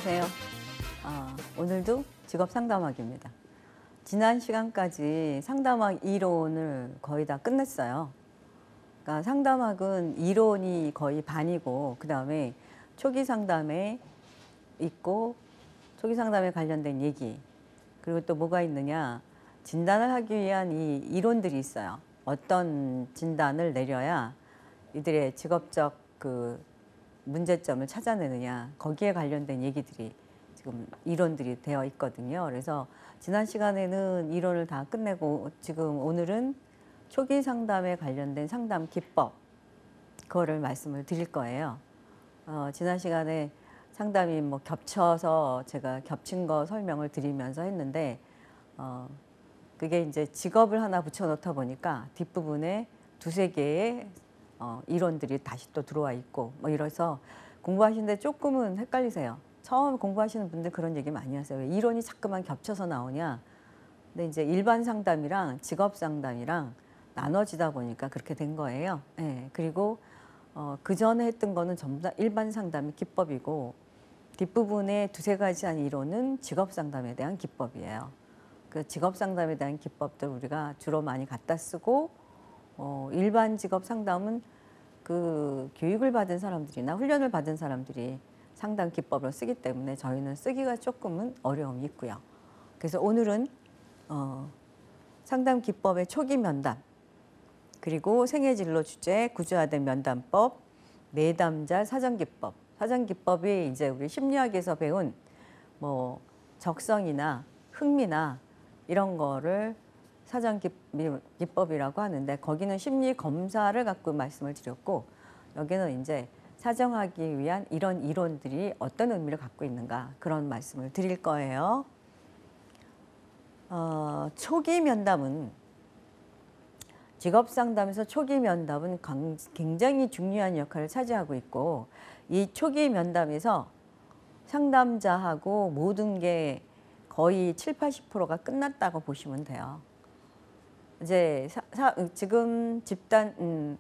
안녕하세요. 오늘도 직업 상담학입니다. 지난 시간까지 상담학 이론을 거의 다 끝냈어요. 그러니까 상담학은 이론이 거의 반이고, 그 다음에 초기 상담에 있고, 초기 상담에 관련된 얘기, 그리고 또 뭐가 있느냐, 진단을 하기 위한 이 이론들이 있어요. 어떤 진단을 내려야 이들의 직업적 그 문제점을 찾아내느냐, 거기에 관련된 얘기들이 지금 이론들이 되어 있거든요. 그래서 지난 시간에는 이론을 다 끝내고 지금 오늘은 초기 상담에 관련된 상담 기법, 그거를 말씀을 드릴 거예요. 지난 시간에 상담이 뭐 겹쳐서 제가 겹친 거 설명을 드리면서 했는데, 그게 이제 직업을 하나 붙여 놓다 보니까 뒷부분에 두세 개의 이론들이 다시 또 들어와 있고, 뭐 이래서 공부하시는데 조금은 헷갈리세요. 처음 공부하시는 분들 그런 얘기 많이 하세요. 왜 이론이 자꾸만 겹쳐서 나오냐. 근데 이제 일반 상담이랑 직업 상담이랑 나눠지다 보니까 그렇게 된 거예요. 예. 그리고 그 전에 했던 거는 전부 다 일반 상담의 기법이고, 뒷부분에 두세 가지 한 이론은 직업 상담에 대한 기법이에요. 그 직업 상담에 대한 기법들 우리가 주로 많이 갖다 쓰고, 일반 직업 상담은 그 교육을 받은 사람들이나 훈련을 받은 사람들이 상담 기법을 쓰기 때문에 저희는 쓰기가 조금은 어려움이 있고요. 그래서 오늘은 상담 기법의 초기 면담, 그리고 생애진로 주제, 구조화된 면담법, 내담자 사전기법. 사전기법이 이제 우리 심리학에서 배운 뭐 적성이나 흥미나 이런 거를 사전기법이라고 하는데, 거기는 심리 검사를 갖고 말씀을 드렸고, 여기는 이제 사정하기 위한 이런 이론들이 어떤 의미를 갖고 있는가, 그런 말씀을 드릴 거예요. 초기 면담은, 직업 상담에서 초기 면담은 굉장히 중요한 역할을 차지하고 있고, 이 초기 면담에서 상담자하고 모든 게 거의 70~80%가 끝났다고 보시면 돼요. 이제 지금 집단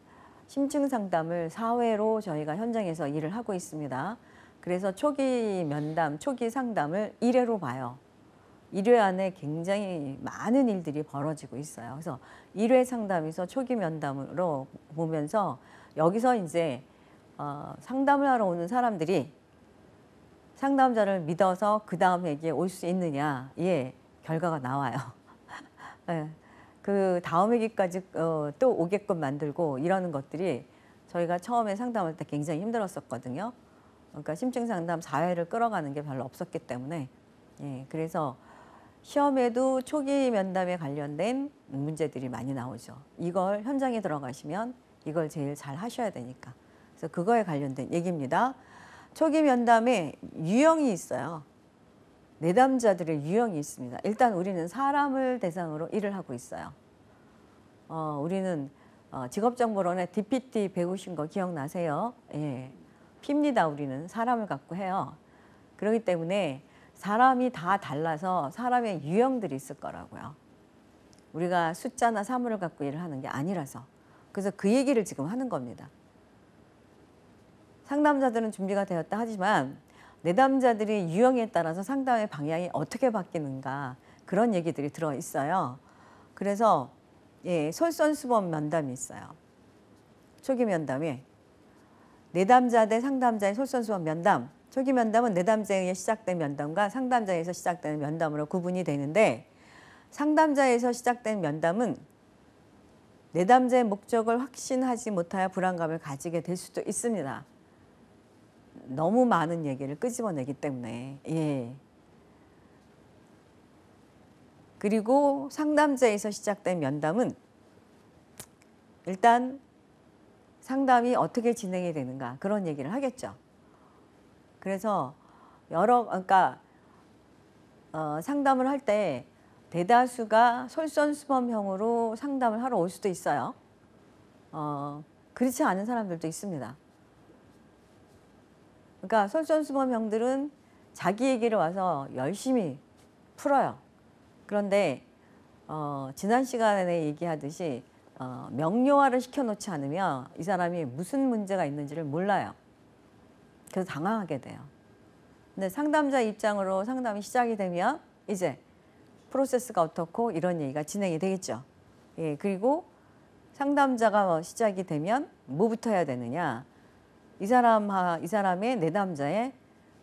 심층 상담을 4회로 저희가 현장에서 일을 하고 있습니다. 그래서 초기 면담, 초기 상담을 1회로 봐요. 1회 안에 굉장히 많은 일들이 벌어지고 있어요. 그래서 1회 상담에서 초기 면담으로 보면서, 여기서 이제 상담을 하러 오는 사람들이 상담자를 믿어서 그 다음 회기에 올 수 있느냐, 예, 결과가 나와요. 네. 그 다음 회기까지 또 오게끔 만들고 이러는 것들이 저희가 처음에 상담할 때 굉장히 힘들었었거든요. 그러니까 심층 상담 4회를 끌어가는 게 별로 없었기 때문에, 예, 그래서 시험에도 초기 면담에 관련된 문제들이 많이 나오죠. 이걸 현장에 들어가시면 이걸 제일 잘 하셔야 되니까. 그래서 그거에 관련된 얘기입니다. 초기 면담에 유형이 있어요. 내담자들의 유형이 있습니다. 일단 우리는 사람을 대상으로 일을 하고 있어요. 우리는 직업정보론에 DPT 배우신 거 기억나세요? 예, P입니다. 우리는 사람을 갖고 해요. 그렇기 때문에 사람이 다 달라서 사람의 유형들이 있을 거라고요. 우리가 숫자나 사물을 갖고 일을 하는 게 아니라서. 그래서 그 얘기를 지금 하는 겁니다. 상담자들은 준비가 되었다 하지만 내담자들의 유형에 따라서 상담의 방향이 어떻게 바뀌는가, 그런 얘기들이 들어있어요. 그래서 예, 솔선수범 면담이 있어요. 초기 면담에 내담자 대 상담자의 솔선수범 면담. 초기 면담은 내담자에 의해 시작된 면담과 상담자에서 시작되는 면담으로 구분이 되는데, 상담자에서 시작된 면담은 내담자의 목적을 확신하지 못하여 불안감을 가지게 될 수도 있습니다. 너무 많은 얘기를 끄집어내기 때문에. 예. 그리고 상담자에서 시작된 면담은 일단 상담이 어떻게 진행이 되는가, 그런 얘기를 하겠죠. 그래서 그러니까 상담을 할 때 대다수가 솔선수범형으로 상담을 하러 올 수도 있어요. 그렇지 않은 사람들도 있습니다. 그러니까 솔선수범형들은 자기 얘기를 와서 열심히 풀어요. 그런데 지난 시간에 얘기하듯이 명료화를 시켜놓지 않으면 이 사람이 무슨 문제가 있는지를 몰라요. 그래서 당황하게 돼요. 근데 상담자 입장으로 상담이 시작이 되면 이제 프로세스가 어떻고 이런 얘기가 진행이 되겠죠. 예, 그리고 상담자가 시작이 되면 뭐부터 해야 되느냐. 이 사람의 내담자의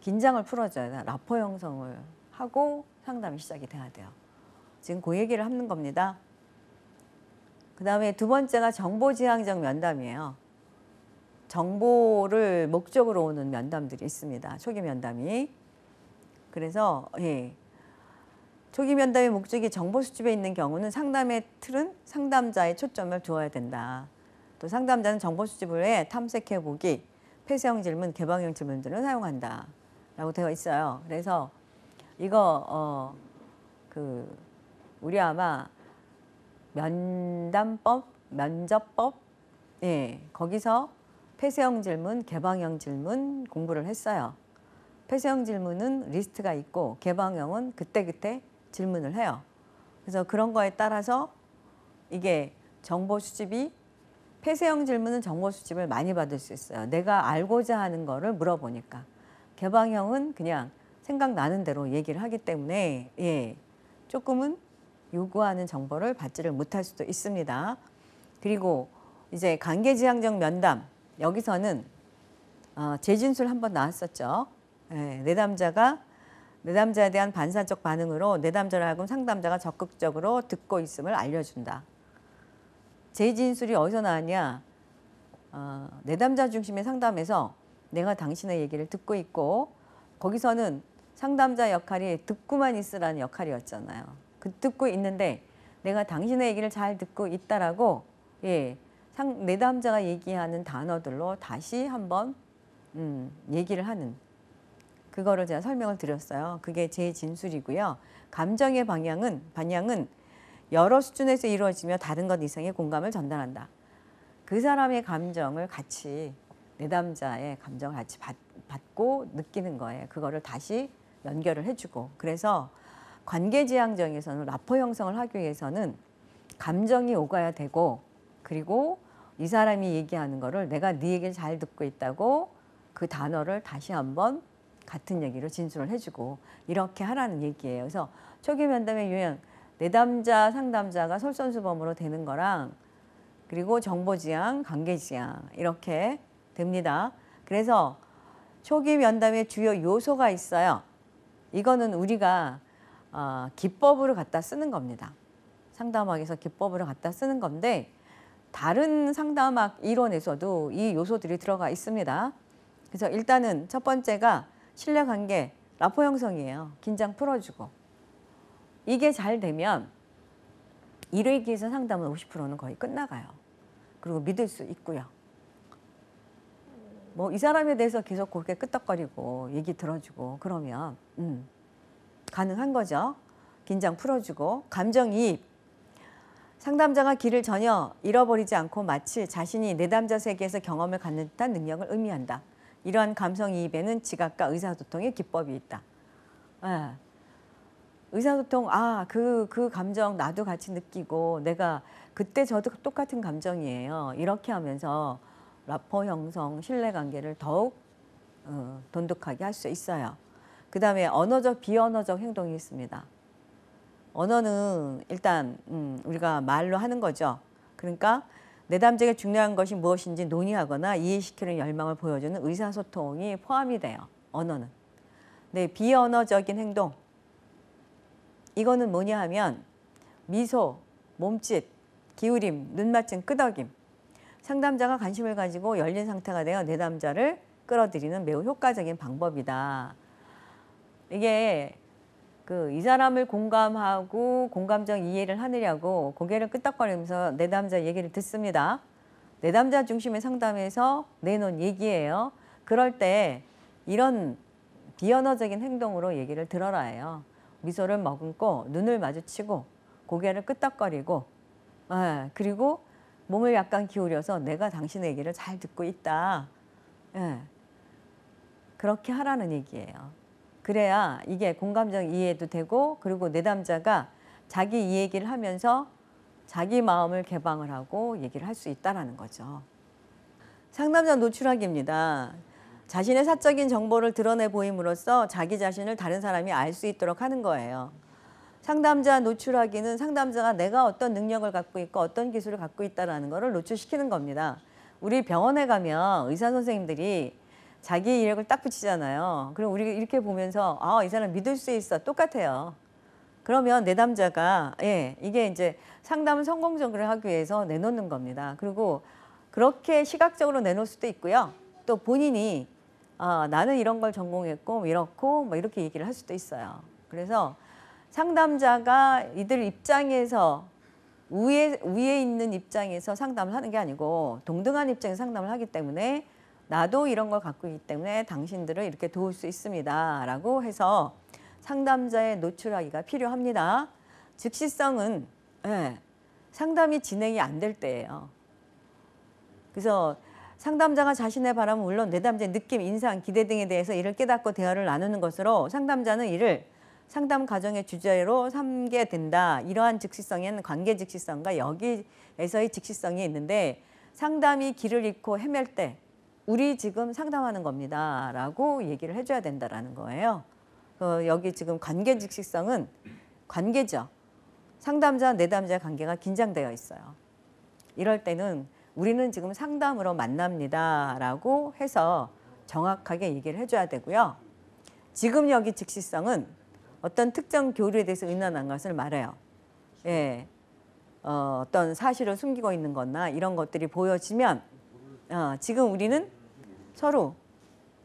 긴장을 풀어줘야 돼. 라포 형성을 하고 상담이 시작이 돼야 돼요. 지금 그 얘기를 하는 겁니다. 그 다음에 두 번째가 정보지향적 면담이에요. 정보를 목적으로 오는 면담들이 있습니다. 초기 면담이. 그래서 예, 초기 면담의 목적이 정보 수집에 있는 경우는 상담의 틀은 상담자의 초점을 두어야 된다. 또 상담자는 정보 수집을 위해 탐색해보기, 폐쇄형 질문, 개방형 질문들을 사용한다. 라고 되어 있어요. 그래서 이거 우리 아마 면담법, 면접법, 예, 거기서 폐쇄형 질문, 개방형 질문 공부를 했어요. 폐쇄형 질문은 리스트가 있고 개방형은 그때그때 질문을 해요. 그래서 그런 거에 따라서 이게 정보 수집이 폐쇄형 질문은 정보 수집을 많이 받을 수 있어요. 내가 알고자 하는 거를 물어보니까. 개방형은 그냥 생각나는 대로 얘기를 하기 때문에 예, 조금은 요구하는 정보를 받지를 못할 수도 있습니다. 그리고 이제 관계지향적 면담, 여기서는 재진술 한번 나왔었죠. 예, 내담자에 대한 반사적 반응으로 내담자를 하여금 상담자가 적극적으로 듣고 있음을 알려준다. 재진술이 어디서 나왔냐? 내담자 중심의 상담에서 내가 당신의 얘기를 듣고 있고 거기서는 상담자 역할이 듣고만 있으라는 역할이었잖아요. 듣고 있는데 내가 당신의 얘기를 잘 듣고 있다라고 예, 내담자가 얘기하는 단어들로 다시 한번 얘기를 하는 그거를 제가 설명을 드렸어요. 그게 제 진술이고요. 감정의 방향은 여러 수준에서 이루어지며 다른 것 이상의 공감을 전달한다. 그 사람의 감정을 같이 내담자의 감정을 같이 받고 느끼는 거예요. 그거를 다시 연결을 해주고 그래서 관계지향적에서는 라포 형성을 하기 위해서는 감정이 오가야 되고 그리고 이 사람이 얘기하는 거를 내가 네 얘기를 잘 듣고 있다고 그 단어를 다시 한번 같은 얘기로 진술을 해주고 이렇게 하라는 얘기예요. 그래서 초기 면담의 유형 내담자 상담자가 솔선수범으로 되는 거랑 그리고 정보지향, 관계지향 이렇게 됩니다. 그래서 초기 면담의 주요 요소가 있어요. 이거는 우리가 기법으로 갖다 쓰는 겁니다. 상담학에서 기법으로 갖다 쓰는 건데 다른 상담학 이론에서도 이 요소들이 들어가 있습니다. 그래서 일단은 첫 번째가 신뢰관계, 라포 형성이에요. 긴장 풀어주고. 이게 잘 되면 1회기에서 상담은 50%는 거의 끝나가요. 그리고 믿을 수 있고요. 뭐 이 사람에 대해서 계속 그렇게 끄떡거리고 얘기 들어주고 그러면 가능한 거죠. 긴장 풀어주고. 감정이입. 상담자가 길을 전혀 잃어버리지 않고 마치 자신이 내담자 세계에서 경험을 갖는 듯한 능력을 의미한다. 이러한 감성이입에는 지각과 의사소통의 기법이 있다. 예. 의사소통, 그 감정 나도 같이 느끼고 내가 그때 저도 똑같은 감정이에요. 이렇게 하면서 라포 형성, 신뢰관계를 더욱 돈독하게 할 수 있어요. 그 다음에 언어적, 비언어적 행동이 있습니다. 언어는 일단 우리가 말로 하는 거죠. 그러니까 내담자에게 중요한 것이 무엇인지 논의하거나 이해시키는 열망을 보여주는 의사소통이 포함이 돼요. 언어는. 네, 비언어적인 행동. 이거는 뭐냐 하면 미소, 몸짓, 기울임, 눈맞춤, 끄덕임. 상담자가 관심을 가지고 열린 상태가 되어 내담자를 끌어들이는 매우 효과적인 방법이다. 이게 이 사람을 공감하고 공감적 이해를 하느냐고 고개를 끄덕거리면서 내담자 얘기를 듣습니다. 내담자 중심의 상담에서 내놓은 얘기예요. 그럴 때 이런 비언어적인 행동으로 얘기를 들어라예요. 미소를 머금고 눈을 마주치고 고개를 끄덕거리고 그리고 몸을 약간 기울여서 내가 당신의 얘기를 잘 듣고 있다. 그렇게 하라는 얘기예요. 그래야 이게 공감적 이해도 되고 그리고 내담자가 자기 이 얘기를 하면서 자기 마음을 개방을 하고 얘기를 할 수 있다는 거죠. 상담자 노출하기입니다. 자신의 사적인 정보를 드러내 보임으로써 자기 자신을 다른 사람이 알 수 있도록 하는 거예요. 상담자 노출하기는 상담자가 내가 어떤 능력을 갖고 있고 어떤 기술을 갖고 있다는 것을 노출시키는 겁니다. 우리 병원에 가면 의사 선생님들이 자기 이력을 딱 붙이잖아요. 그럼 우리 이렇게 보면서 아, 이 사람 믿을 수 있어. 똑같아요. 그러면 내담자가 이게 이제 상담을 성공적으로 하기 위해서 내놓는 겁니다. 그리고 그렇게 시각적으로 내놓을 수도 있고요. 또 본인이 나는 이런 걸 전공했고 이렇고 뭐 이렇게 얘기를 할 수도 있어요. 그래서 상담자가 이들 입장에서 위에 있는 입장에서 상담을 하는 게 아니고 동등한 입장에서 상담을 하기 때문에 나도 이런 걸 갖고 있기 때문에 당신들을 이렇게 도울 수 있습니다. 라고 해서 상담자의 노출하기가 필요합니다. 즉시성은 상담이 진행이 안 될 때예요. 그래서 상담자가 자신의 바람은 물론 내담자의 느낌, 인상, 기대 등에 대해서 이를 깨닫고 대화를 나누는 것으로 상담자는 이를 상담 과정의 주제로 삼게 된다. 이러한 즉시성에는 관계 즉시성과 여기에서의 즉시성이 있는데 상담이 길을 잃고 헤맬 때 우리 지금 상담하는 겁니다. 라고 얘기를 해줘야 된다는 거예요. 여기 지금 관계 즉시성은 관계죠. 상담자, 내담자의 관계가 긴장되어 있어요. 이럴 때는 우리는 지금 상담으로 만납니다. 라고 해서 정확하게 얘기를 해줘야 되고요. 지금 여기 즉시성은 어떤 특정 교류에 대해서 의논한 것을 말해요. 어떤 사실을 숨기고 있는 거나 이런 것들이 보여지면 지금 우리는 서로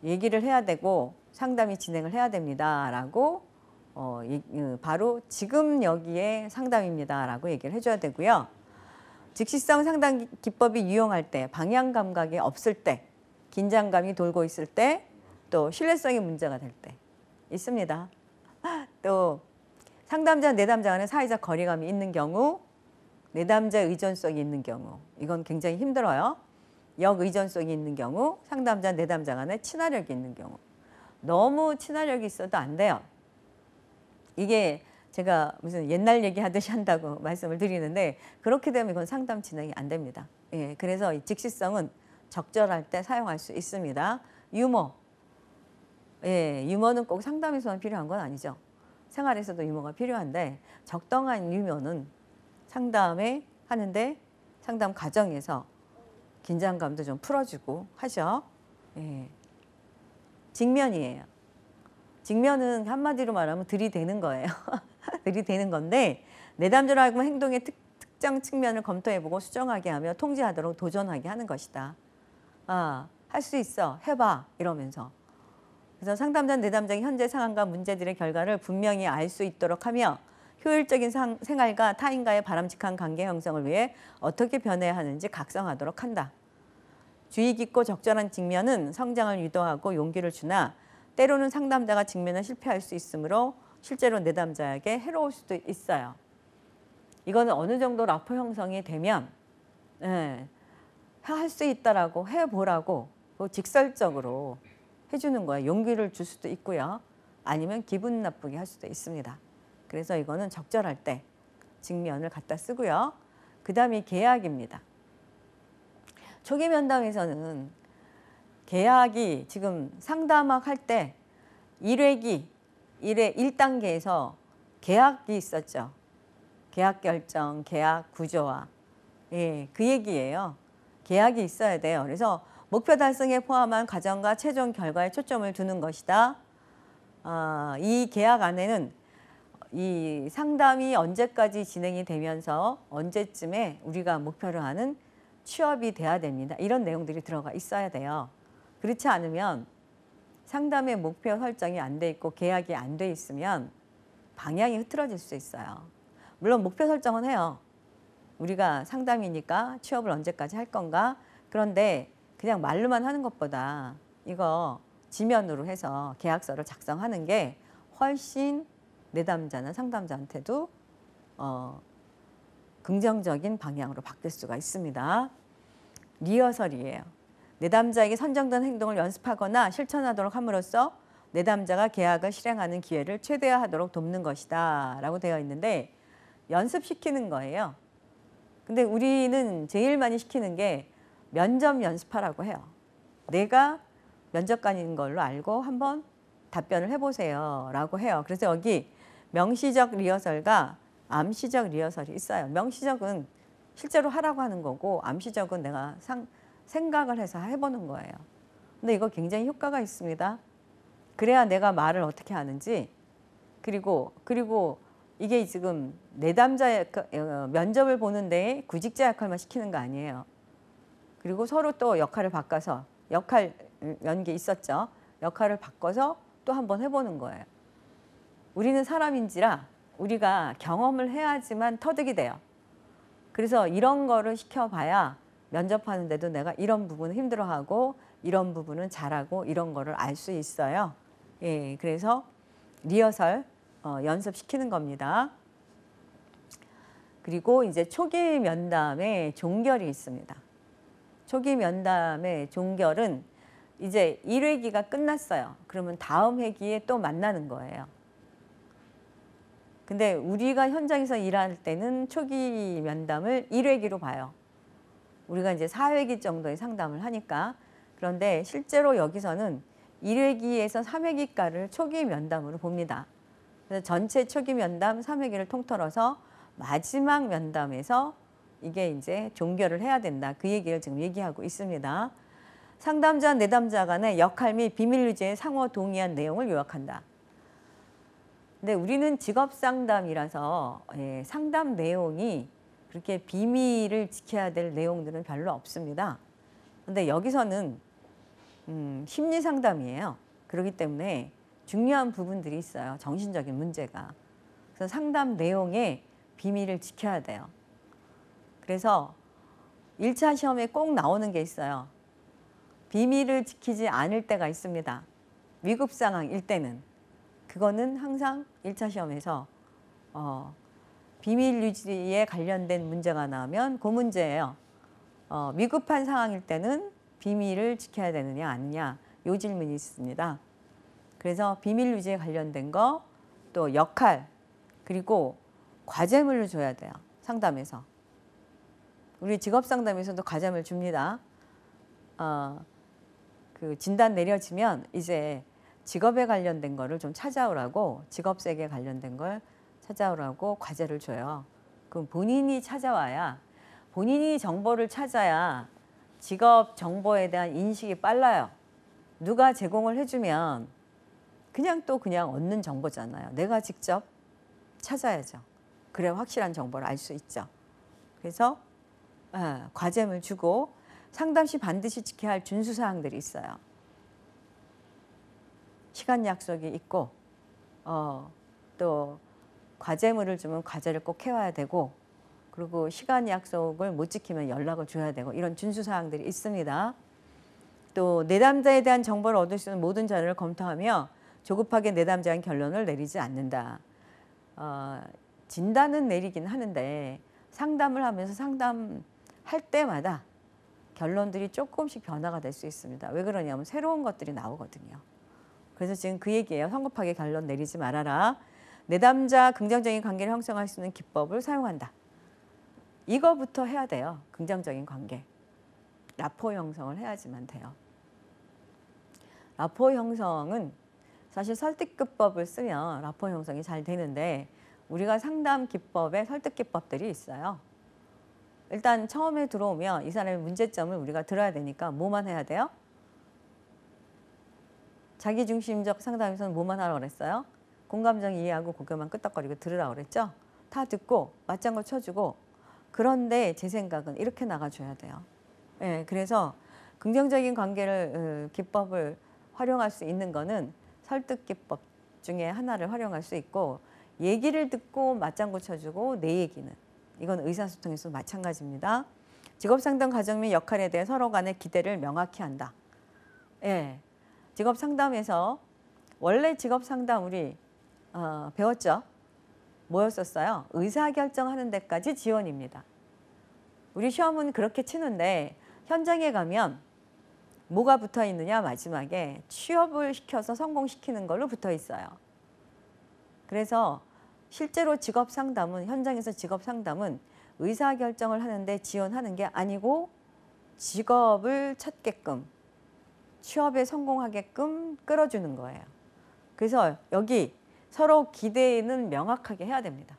얘기를 해야 되고 상담이 진행을 해야 됩니다. 라고 바로 지금 여기에 상담입니다. 라고 얘기를 해줘야 되고요. 즉시성 상담 기법이 유용할 때, 방향 감각이 없을 때, 긴장감이 돌고 있을 때, 또 신뢰성이 문제가 될 때 있습니다. 또 상담자, 내담자 간의 사회적 거리감이 있는 경우, 내담자의 의존성이 있는 경우 이건 굉장히 힘들어요. 역의존성이 있는 경우, 상담자, 내담자 간의 친화력이 있는 경우 너무 친화력이 있어도 안 돼요. 이게 제가 무슨 옛날 얘기하듯이 한다고 말씀을 드리는데 그렇게 되면 이건 상담 진행이 안 됩니다. 그래서 이 즉시성은 적절할 때 사용할 수 있습니다. 유머. 유머는 꼭 상담에서만 필요한 건 아니죠. 생활에서도 유머가 필요한데 적당한 유머는 상담에 하는데 상담 과정에서 긴장감도 좀 풀어주고 하죠. 직면이에요. 직면은 한마디로 말하면 들이대는 거예요. 들이대는 건데 내담자로 하여금 행동의 특정 측면을 검토해보고 수정하게 하며 통제하도록 도전하게 하는 것이다. 할 수 있어. 해봐. 이러면서. 그래서 상담자, 내담자의 현재 상황과 문제들의 결과를 분명히 알 수 있도록 하며 효율적인 생활과 타인과의 바람직한 관계 형성을 위해 어떻게 변해야 하는지 각성하도록 한다. 주의 깊고 적절한 직면은 성장을 유도하고 용기를 주나 때로는 상담자가 직면에 실패할 수 있으므로 실제로 내담자에게 해로울 수도 있어요. 이거는 어느 정도 라포 형성이 되면 할 수 있다라고 해보라고 직설적으로 해주는 거예요. 용기를 줄 수도 있고요. 아니면 기분 나쁘게 할 수도 있습니다. 그래서 이거는 적절할 때 직면을 갖다 쓰고요. 그 다음이 계약입니다. 초기 면담에서는 계약이 지금 상담학 할 때 1단계에서 계약이 있었죠. 계약 결정, 계약 구조화. 그 얘기예요. 계약이 있어야 돼요. 그래서 목표 달성에 포함한 과정과 최종 결과에 초점을 두는 것이다. 이 계약 안에는 이 상담이 언제까지 진행이 되면서 언제쯤에 우리가 목표로 하는 취업이 돼야 됩니다. 이런 내용들이 들어가 있어야 돼요. 그렇지 않으면 상담의 목표 설정이 안 돼 있고 계약이 안 돼 있으면 방향이 흐트러질 수 있어요. 물론 목표 설정은 해요. 우리가 상담이니까 취업을 언제까지 할 건가? 그런데 그냥 말로만 하는 것보다 이거 지면으로 해서 계약서를 작성하는 게 훨씬 내담자나 상담자한테도 긍정적인 방향으로 바뀔 수가 있습니다. 리허설이에요. 내담자에게 선정된 행동을 연습하거나 실천하도록 함으로써 내담자가 계약을 실행하는 기회를 최대화하도록 돕는 것이다 라고 되어 있는데 연습시키는 거예요. 근데 우리는 제일 많이 시키는 게 면접 연습하라고 해요. 내가 면접관인 걸로 알고 한번 답변을 해보세요 라고 해요. 그래서 여기 명시적 리허설과 암시적 리허설이 있어요. 명시적은 실제로 하라고 하는 거고 암시적은 내가 생각을 해서 해보는 거예요. 근데 이거 굉장히 효과가 있습니다. 그래야 내가 말을 어떻게 하는지 그리고 이게 지금 내담자 면접을 보는데 구직자 역할만 시키는 거 아니에요. 그리고 서로 또 역할을 바꿔서 역할 연기 있었죠. 역할을 바꿔서 또 한번 해보는 거예요. 우리는 사람인지라 우리가 경험을 해야지만 터득이 돼요. 그래서 이런 거를 시켜봐야 면접하는데도 내가 이런 부분은 힘들어하고 이런 부분은 잘하고 이런 거를 알 수 있어요. 예, 그래서 리허설 연습시키는 겁니다. 그리고 이제 초기 면담에 종결이 있습니다. 초기 면담의 종결은 이제 1회기가 끝났어요. 그러면 다음 회기에 또 만나는 거예요. 근데 우리가 현장에서 일할 때는 초기 면담을 1회기로 봐요. 우리가 이제 4회기 정도의 상담을 하니까. 그런데 실제로 여기서는 1회기에서 3회기까지를 초기 면담으로 봅니다. 그래서 전체 초기 면담 3회기를 통틀어서 마지막 면담에서 이게 이제 종결을 해야 된다. 그 얘기를 지금 얘기하고 있습니다. 상담자, 내담자 간의 역할 및 비밀 유지에 상호 동의한 내용을 요약한다. 근데 우리는 직업 상담이라서 상담 내용이 그렇게 비밀을 지켜야 될 내용들은 별로 없습니다. 근데 여기서는 심리 상담이에요. 그렇기 때문에 중요한 부분들이 있어요. 정신적인 문제가. 그래서 상담 내용에 비밀을 지켜야 돼요. 그래서 1차 시험에 꼭 나오는 게 있어요. 비밀을 지키지 않을 때가 있습니다. 위급 상황일 때는. 그거는 항상 1차 시험에서 비밀 유지에 관련된 문제가 나오면 그 문제예요. 위급한 상황일 때는 비밀을 지켜야 되느냐 아니냐 이 질문이 있습니다. 그래서 비밀 유지에 관련된 거, 또 역할, 그리고 과제물을 줘야 돼요. 상담에서. 우리 직업 상담에서도 과제물 줍니다. 그 진단 내려지면 이제 직업에 관련된 거를 좀 찾아오라고, 직업색에 관련된 걸 찾아오라고 과제를 줘요. 그럼 본인이 찾아와야, 본인이 정보를 찾아야 직업 정보에 대한 인식이 빨라요. 누가 제공을 해주면 그냥 얻는 정보잖아요. 내가 직접 찾아야죠. 그래 확실한 정보를 알 수 있죠. 그래서 과제물 주고 상담 시 반드시 지켜야 할 준수사항들이 있어요. 시간 약속이 있고 또 과제물을 주면 과제를 꼭 해와야 되고, 그리고 시간 약속을 못 지키면 연락을 줘야 되고, 이런 준수사항들이 있습니다. 또 내담자에 대한 정보를 얻을 수 있는 모든 자료를 검토하며 조급하게 내담자한 결론을 내리지 않는다. 진단은 내리긴 하는데 상담을 하면서 상담할 때마다 결론들이 조금씩 변화가 될 수 있습니다. 왜 그러냐면 새로운 것들이 나오거든요. 그래서 지금 그 얘기예요. 성급하게 결론 내리지 말아라. 내담자 긍정적인 관계를 형성할 수 있는 기법을 사용한다. 이거부터 해야 돼요. 긍정적인 관계. 라포 형성을 해야지만 돼요. 라포 형성은 사실 설득기법을 쓰면 라포 형성이 잘 되는데, 우리가 상담 기법에 설득 기법들이 있어요. 일단 처음에 들어오면 이 사람의 문제점을 우리가 들어야 되니까 뭐만 해야 돼요? 자기중심적 상담에서는 뭐만 하라고 그랬어요? 공감정 이해하고 고개만 끄덕거리고 들으라고 그랬죠? 다 듣고 맞장구 쳐주고, 그런데 제 생각은 이렇게 나가줘야 돼요. 그래서 긍정적인 관계를 기법을 활용할 수 있는 거는 설득 기법 중에 하나를 활용할 수 있고, 얘기를 듣고 맞장구 쳐주고 내 얘기는, 이건 의사소통에서도 마찬가지입니다. 직업상담 과정 및 역할에 대해 서로 간의 기대를 명확히 한다. 직업상담에서 원래 직업상담 우리 배웠죠? 뭐였었어요? 의사결정하는 데까지 지원입니다. 우리 시험은 그렇게 치는데 현장에 가면 뭐가 붙어 있느냐? 마지막에 취업을 시켜서 성공시키는 걸로 붙어 있어요. 그래서 실제로 직업상담은, 현장에서 직업상담은 의사결정을 하는데 지원하는 게 아니고 직업을 찾게끔 취업에 성공하게끔 끌어주는 거예요. 그래서 여기 서로 기대는 명확하게 해야 됩니다.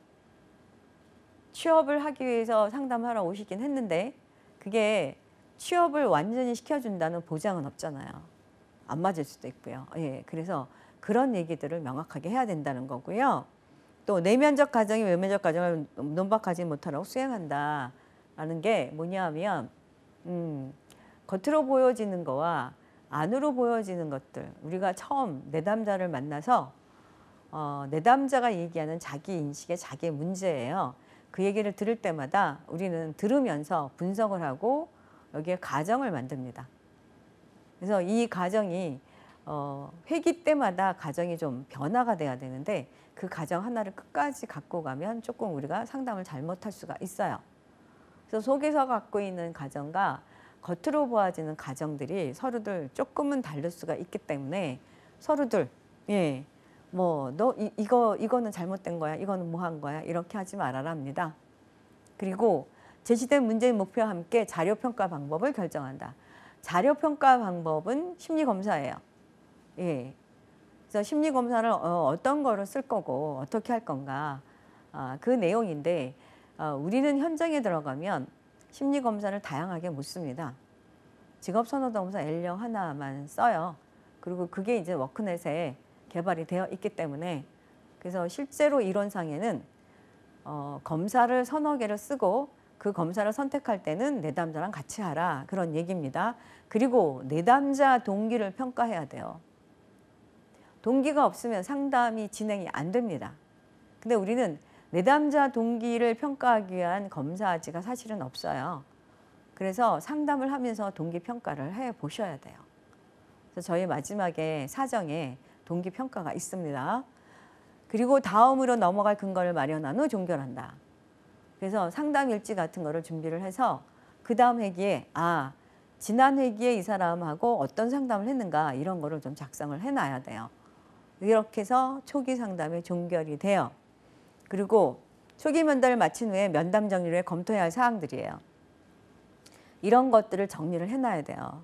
취업을 하기 위해서 상담하러 오시긴 했는데 그게 취업을 완전히 시켜준다는 보장은 없잖아요. 안 맞을 수도 있고요. 예, 그래서 그런 얘기들을 명확하게 해야 된다는 거고요. 또 내면적 가정이 외면적 가정을 논박하지 못하라고 수행한다라는 게 뭐냐 하면 겉으로 보여지는 거와 안으로 보여지는 것들, 우리가 처음 내담자를 만나서 내담자가 얘기하는 자기 인식의 자기 문제예요. 그 얘기를 들을 때마다 우리는 들으면서 분석을 하고 여기에 가정을 만듭니다. 그래서 이 가정이 회기 때마다 가정이 좀 변화가 돼야 되는데 그 가정 하나를 끝까지 갖고 가면 조금 우리가 상담을 잘못할 수가 있어요. 그래서 속에서 갖고 있는 가정과 겉으로 보아지는 가정들이 서로들 조금은 다를 수가 있기 때문에 서로들 예, 뭐 너 이거는 잘못된 거야, 이거는 뭐 한 거야 이렇게 하지 말아라 합니다. 그리고 제시된 문제의 목표와 함께 자료평가 방법을 결정한다. 자료평가 방법은 심리검사예요. 예. 그래서 심리검사를 어떤 거를 쓸 거고 어떻게 할 건가 그 내용인데 우리는 현장에 들어가면 심리검사를 다양하게 묻습니다. 직업선호도검사 L형 하나만 써요. 그리고 그게 이제 워크넷에 개발이 되어 있기 때문에 그래서 실제로 이론상에는 검사를 서너 개를 쓰고 그 검사를 선택할 때는 내담자랑 같이 하라 그런 얘기입니다. 그리고 내담자 동기를 평가해야 돼요. 동기가 없으면 상담이 진행이 안 됩니다. 근데 우리는 내담자 동기를 평가하기 위한 검사지가 사실은 없어요. 그래서 상담을 하면서 동기 평가를 해 보셔야 돼요. 그래서 저희 마지막에 사정에 동기 평가가 있습니다. 그리고 다음으로 넘어갈 근거를 마련한 후 종결한다. 그래서 상담 일지 같은 거를 준비를 해서 그 다음 회기에 지난 회기에 이 사람하고 어떤 상담을 했는가 이런 거를 좀 작성을 해놔야 돼요. 이렇게 해서 초기 상담이 종결이 돼요. 그리고 초기 면담을 마친 후에 면담 정리를 해 검토해야 할 사항들이에요. 이런 것들을 정리를 해놔야 돼요.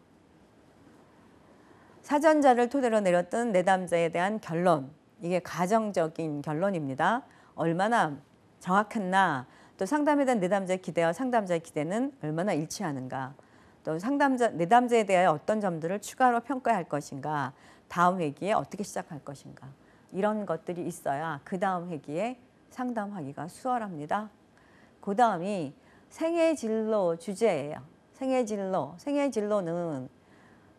사전자를 토대로 내렸던 내담자에 대한 결론, 이게 가정적인 결론입니다. 얼마나 정확했나, 또 상담에 대한 내담자의 기대와 상담자의 기대는 얼마나 일치하는가, 또 내담자에 대하여 어떤 점들을 추가로 평가할 것인가, 다음 회기에 어떻게 시작할 것인가, 이런 것들이 있어야 그 다음 회기에 상담하기가 수월합니다. 그 다음이 생애진로 주제예요. 생애진로는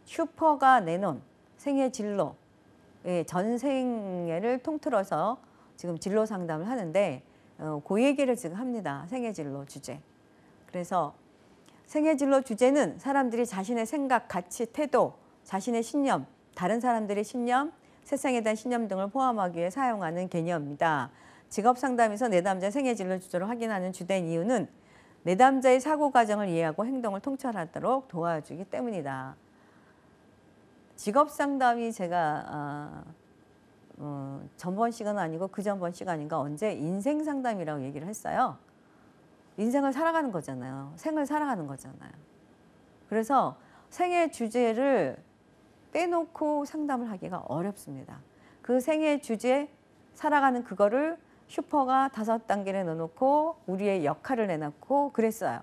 슈퍼가 내놓은 생애진로, 전생애를 통틀어서 지금 진로 상담을 하는데 그 얘기를 지금 합니다. 생애진로 주제. 그래서 생애진로 주제는 사람들이 자신의 생각, 가치, 태도, 자신의 신념, 다른 사람들의 신념, 세상에 대한 신념 등을 포함하기 위해 사용하는 개념입니다. 직업상담에서 내담자 생애진로 주제로 확인하는 주된 이유는 내담자의 사고 과정을 이해하고 행동을 통찰하도록 도와주기 때문이다. 직업상담이 제가 전번 시간은 아니고 그 전번 시간인가 언제 인생상담이라고 얘기를 했어요. 인생을 살아가는 거잖아요. 생을 살아가는 거잖아요. 그래서 생애 주제를 빼놓고 상담을 하기가 어렵습니다. 그 생애 주제 살아가는 그거를 슈퍼가 5단계를 넣어놓고 우리의 역할을 내놓고 그랬어요.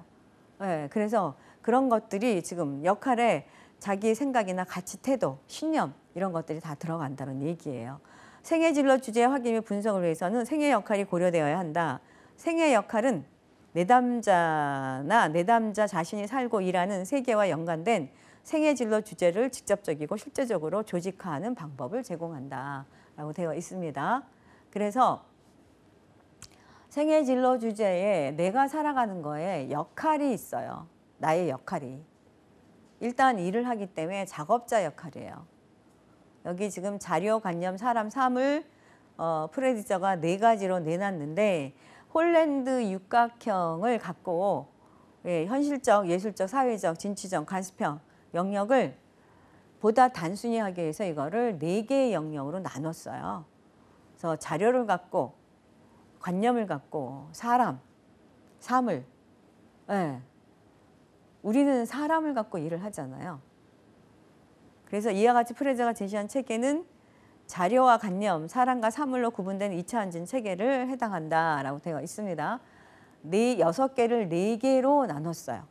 네, 그래서 그런 것들이 지금 역할에 자기 생각이나 가치, 태도, 신념 이런 것들이 다 들어간다는 얘기예요. 생애 진로 주제 확인 및 분석을 위해서는 생애 역할이 고려되어야 한다. 생애 역할은 내담자나 내담자 자신이 살고 일하는 세계와 연관된 생애 진로 주제를 직접적이고 실제적으로 조직화하는 방법을 제공한다라고 되어 있습니다. 그래서 생애 진로 주제에 내가 살아가는 거에 역할이 있어요. 나의 역할이. 일단 일을 하기 때문에 작업자 역할이에요. 여기 지금 자료, 관념, 사람, 사물 프레디저가 4가지로 내놨는데 홀랜드 육각형을 갖고 현실적, 예술적, 사회적, 진취적, 관습형 영역을 보다 단순히 하기 위해서 이거를 4개의 영역으로 나눴어요. 그래서 자료를 갖고 관념을 갖고 사람, 사물, 우리는 사람을 갖고 일을 하잖아요. 그래서 이와 같이 프레저가 제시한 체계는 자료와 관념, 사람과 사물로 구분된 2차 원진 체계를 해당한다라고 되어 있습니다. 6개를 4개로 나눴어요.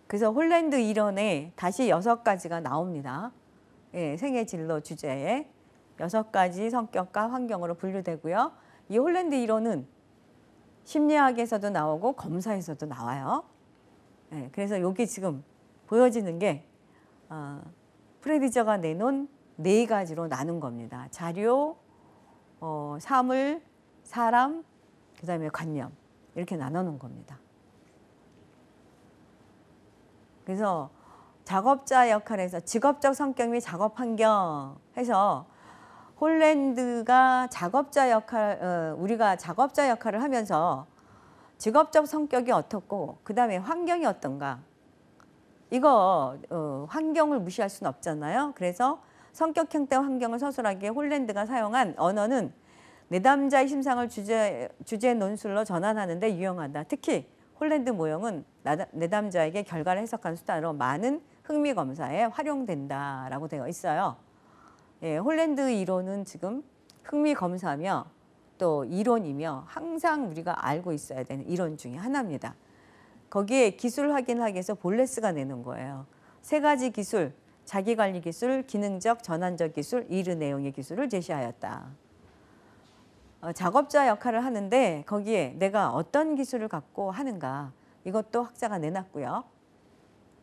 그래서 홀랜드 이론에 다시 6가지가 나옵니다. 예, 생애 진로 주제에 6가지 성격과 환경으로 분류되고요. 이 홀랜드 이론은 심리학에서도 나오고 검사에서도 나와요. 예, 그래서 여기 지금 보여지는 게 프레디저가 내놓은 4가지로 나눈 겁니다. 자료, 사물, 사람, 그 다음에 관념 이렇게 나눠놓은 겁니다. 그래서 작업자 역할에서 직업적 성격 및 작업 환경 해서 홀랜드가 작업자 역할, 우리가 작업자 역할을 하면서 직업적 성격이 어떻고 그 다음에 환경이 어떤가 이거 환경을 무시할 수는 없잖아요. 그래서 성격 형태 환경을 서술하기에 홀랜드가 사용한 언어는 내담자의 심상을 주제 논술로 전환하는 데 유용하다. 특히 홀랜드 모형은 내담자에게 결과를 해석하는 수단으로 많은 흥미 검사에 활용된다라고 되어 있어요. 예, 홀랜드 이론은 지금 흥미 검사며 또 이론이며 항상 우리가 알고 있어야 되는 이론 중에 하나입니다. 거기에 기술 확인하기 위해서 볼레스가 내는 거예요. 3가지 기술, 자기관리 기술, 기능적, 전환적 기술, 일의 내용의 기술을 제시하였다. 작업자 역할을 하는데 거기에 내가 어떤 기술을 갖고 하는가 이것도 학자가 내놨고요.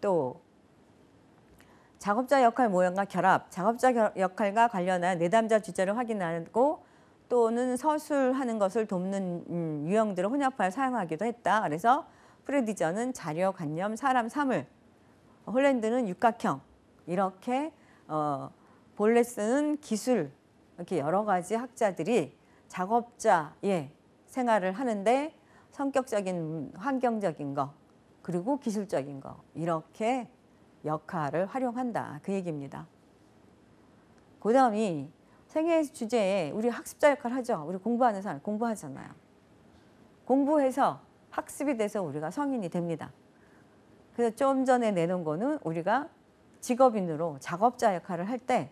또 작업자 역할 모형과 결합, 작업자 역할과 관련한 내담자 주제를 확인하고 또는 서술하는 것을 돕는 유형들을 혼합하여 사용하기도 했다. 그래서 프레디저는 자료, 관념, 사람, 사물, 홀랜드는 육각형 이렇게 볼레스는 기술 이렇게 여러 가지 학자들이 작업자의 생활을 하는데 성격적인 환경적인 거 그리고 기술적인 거 이렇게 역할을 활용한다 그 얘기입니다. 그 다음이 생애 주제에 우리 학습자 역할 하죠. 우리 공부하는 사람 공부하잖아요. 공부해서 학습이 돼서 우리가 성인이 됩니다. 그래서 좀 전에 내놓은 거는 우리가 직업인으로 작업자 역할을 할 때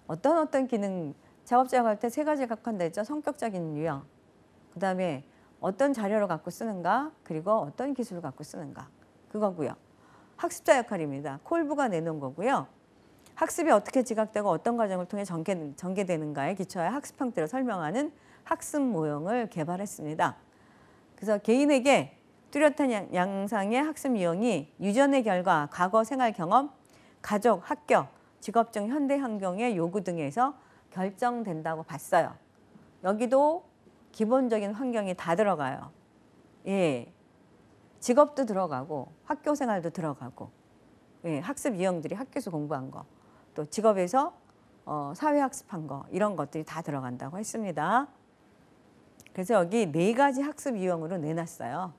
어떤 기능 작업자 역할 할 때 3가지 갖고 한다 했죠. 성격적인 유형, 그 다음에 어떤 자료를 갖고 쓰는가, 그리고 어떤 기술을 갖고 쓰는가 그거고요. 학습자 역할입니다. 콜브가 내놓은 거고요. 학습이 어떻게 지각되고 어떤 과정을 통해 전개되는가에 기초하여 학습 형태를 설명하는 학습 모형을 개발했습니다. 그래서 개인에게 뚜렷한 양상의 학습 유형이 유전의 결과, 과거 생활 경험, 가족, 학교, 직업적 현대 환경의 요구 등에서 결정된다고 봤어요. 여기도 기본적인 환경이 다 들어가요. 예, 직업도 들어가고 학교 생활도 들어가고 예, 학습 유형들이 학교에서 공부한 거 또 직업에서 사회학습한 거 이런 것들이 다 들어간다고 했습니다. 그래서 여기 4가지 학습 유형으로 내놨어요.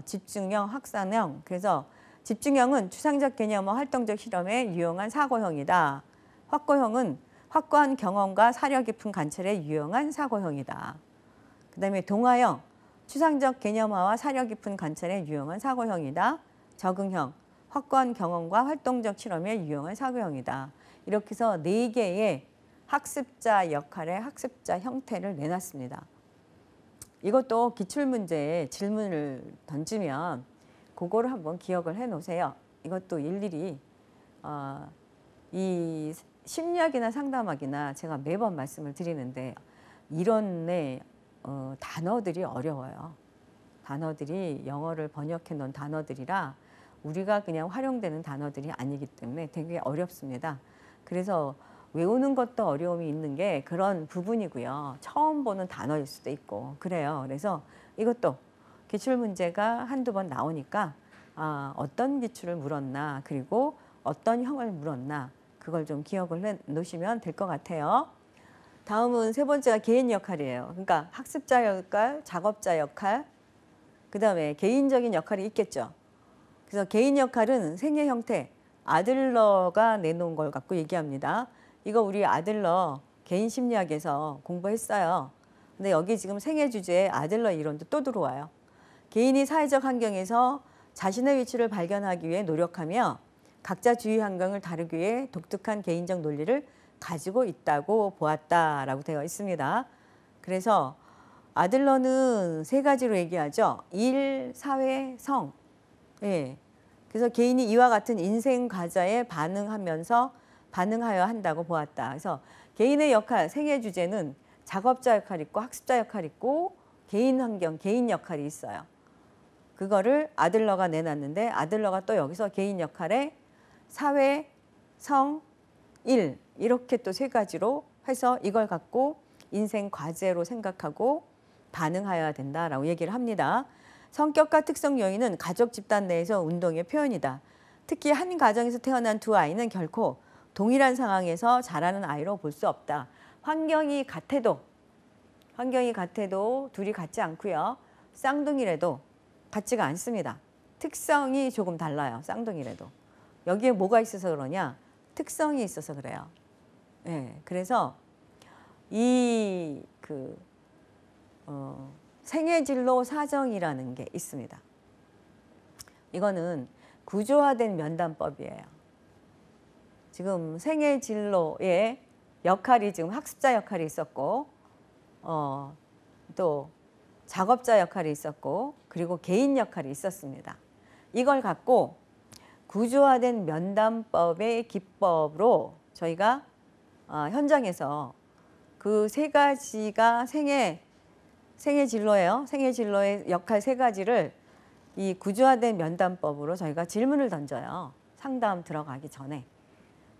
집중형, 확산형. 그래서 집중형은 추상적 개념과 활동적 실험에 유용한 사고형이다. 확고형은 확고한 경험과 사려 깊은 관찰에 유용한 사고형이다. 그 다음에 동화형, 추상적 개념화와 사려 깊은 관찰에 유용한 사고형이다. 적응형, 확고한 경험과 활동적 실험에 유용한 사고형이다. 이렇게 해서 4개의 학습자 역할의 학습자 형태를 내놨습니다. 이것도 기출문제에 질문을 던지면 그거를 한번 기억을 해 놓으세요. 이것도 일일이 이 심리학이나 상담학이나 제가 매번 말씀을 드리는데 이론의 단어들이 어려워요. 단어들이 영어를 번역해 놓은 단어들이라 우리가 그냥 활용되는 단어들이 아니기 때문에 되게 어렵습니다. 그래서 외우는 것도 어려움이 있는 게 그런 부분이고요. 처음 보는 단어일 수도 있고 그래요. 그래서 이것도 기출문제가 한두 번 나오니까 어떤 기출을 물었나 그리고 어떤 형을 물었나 그걸 좀 기억을 해 놓으시면 될 것 같아요. 다음은 3번째가 개인 역할이에요. 그러니까 학습자 역할, 작업자 역할, 그 다음에 개인적인 역할이 있겠죠. 그래서 개인 역할은 생애 형태, 아들러가 내놓은 걸 갖고 얘기합니다. 이거 우리 아들러 개인 심리학에서 공부했어요. 근데 여기 지금 생애 주제에 아들러 이론도 또 들어와요. 개인이 사회적 환경에서 자신의 위치를 발견하기 위해 노력하며 각자 주위 환경을 다루기 위해 독특한 개인적 논리를 가지고 있다고 보았다라고 되어 있습니다. 그래서 아들러는 세 가지로 얘기하죠. 일, 사회, 성. 예. 그래서 개인이 이와 같은 인생 과제에 반응하여 한다고 보았다. 그래서 개인의 역할, 생애 주제는 작업자 역할이 있고 학습자 역할이 있고 개인 환경, 개인 역할이 있어요. 그거를 아들러가 내놨는데 아들러가 또 여기서 개인 역할에 사회, 성, 일 이렇게 또 세 가지로 해서 이걸 갖고 인생 과제로 생각하고 반응하여야 된다라고 얘기를 합니다. 성격과 특성 요인은 가족 집단 내에서 운동의 표현이다. 특히 한 가정에서 태어난 두 아이는 결코 동일한 상황에서 자라는 아이로 볼 수 없다. 환경이 같아도 둘이 같지 않고요. 쌍둥이라도 같지가 않습니다. 특성이 조금 달라요. 쌍둥이라도. 여기에 뭐가 있어서 그러냐? 특성이 있어서 그래요. 네, 그래서 이 생애진로 사정이라는 게 있습니다. 이거는 구조화된 면담법이에요. 지금 생애진로의 역할이 지금 학습자 역할이 있었고 또 작업자 역할이 있었고 그리고 개인 역할이 있었습니다. 이걸 갖고 구조화된 면담법의 기법으로 저희가 현장에서 그 세 가지가 생애 진로예요. 생애 진로의 역할 세 가지를 이 구조화된 면담법으로 저희가 질문을 던져요. 상담 들어가기 전에.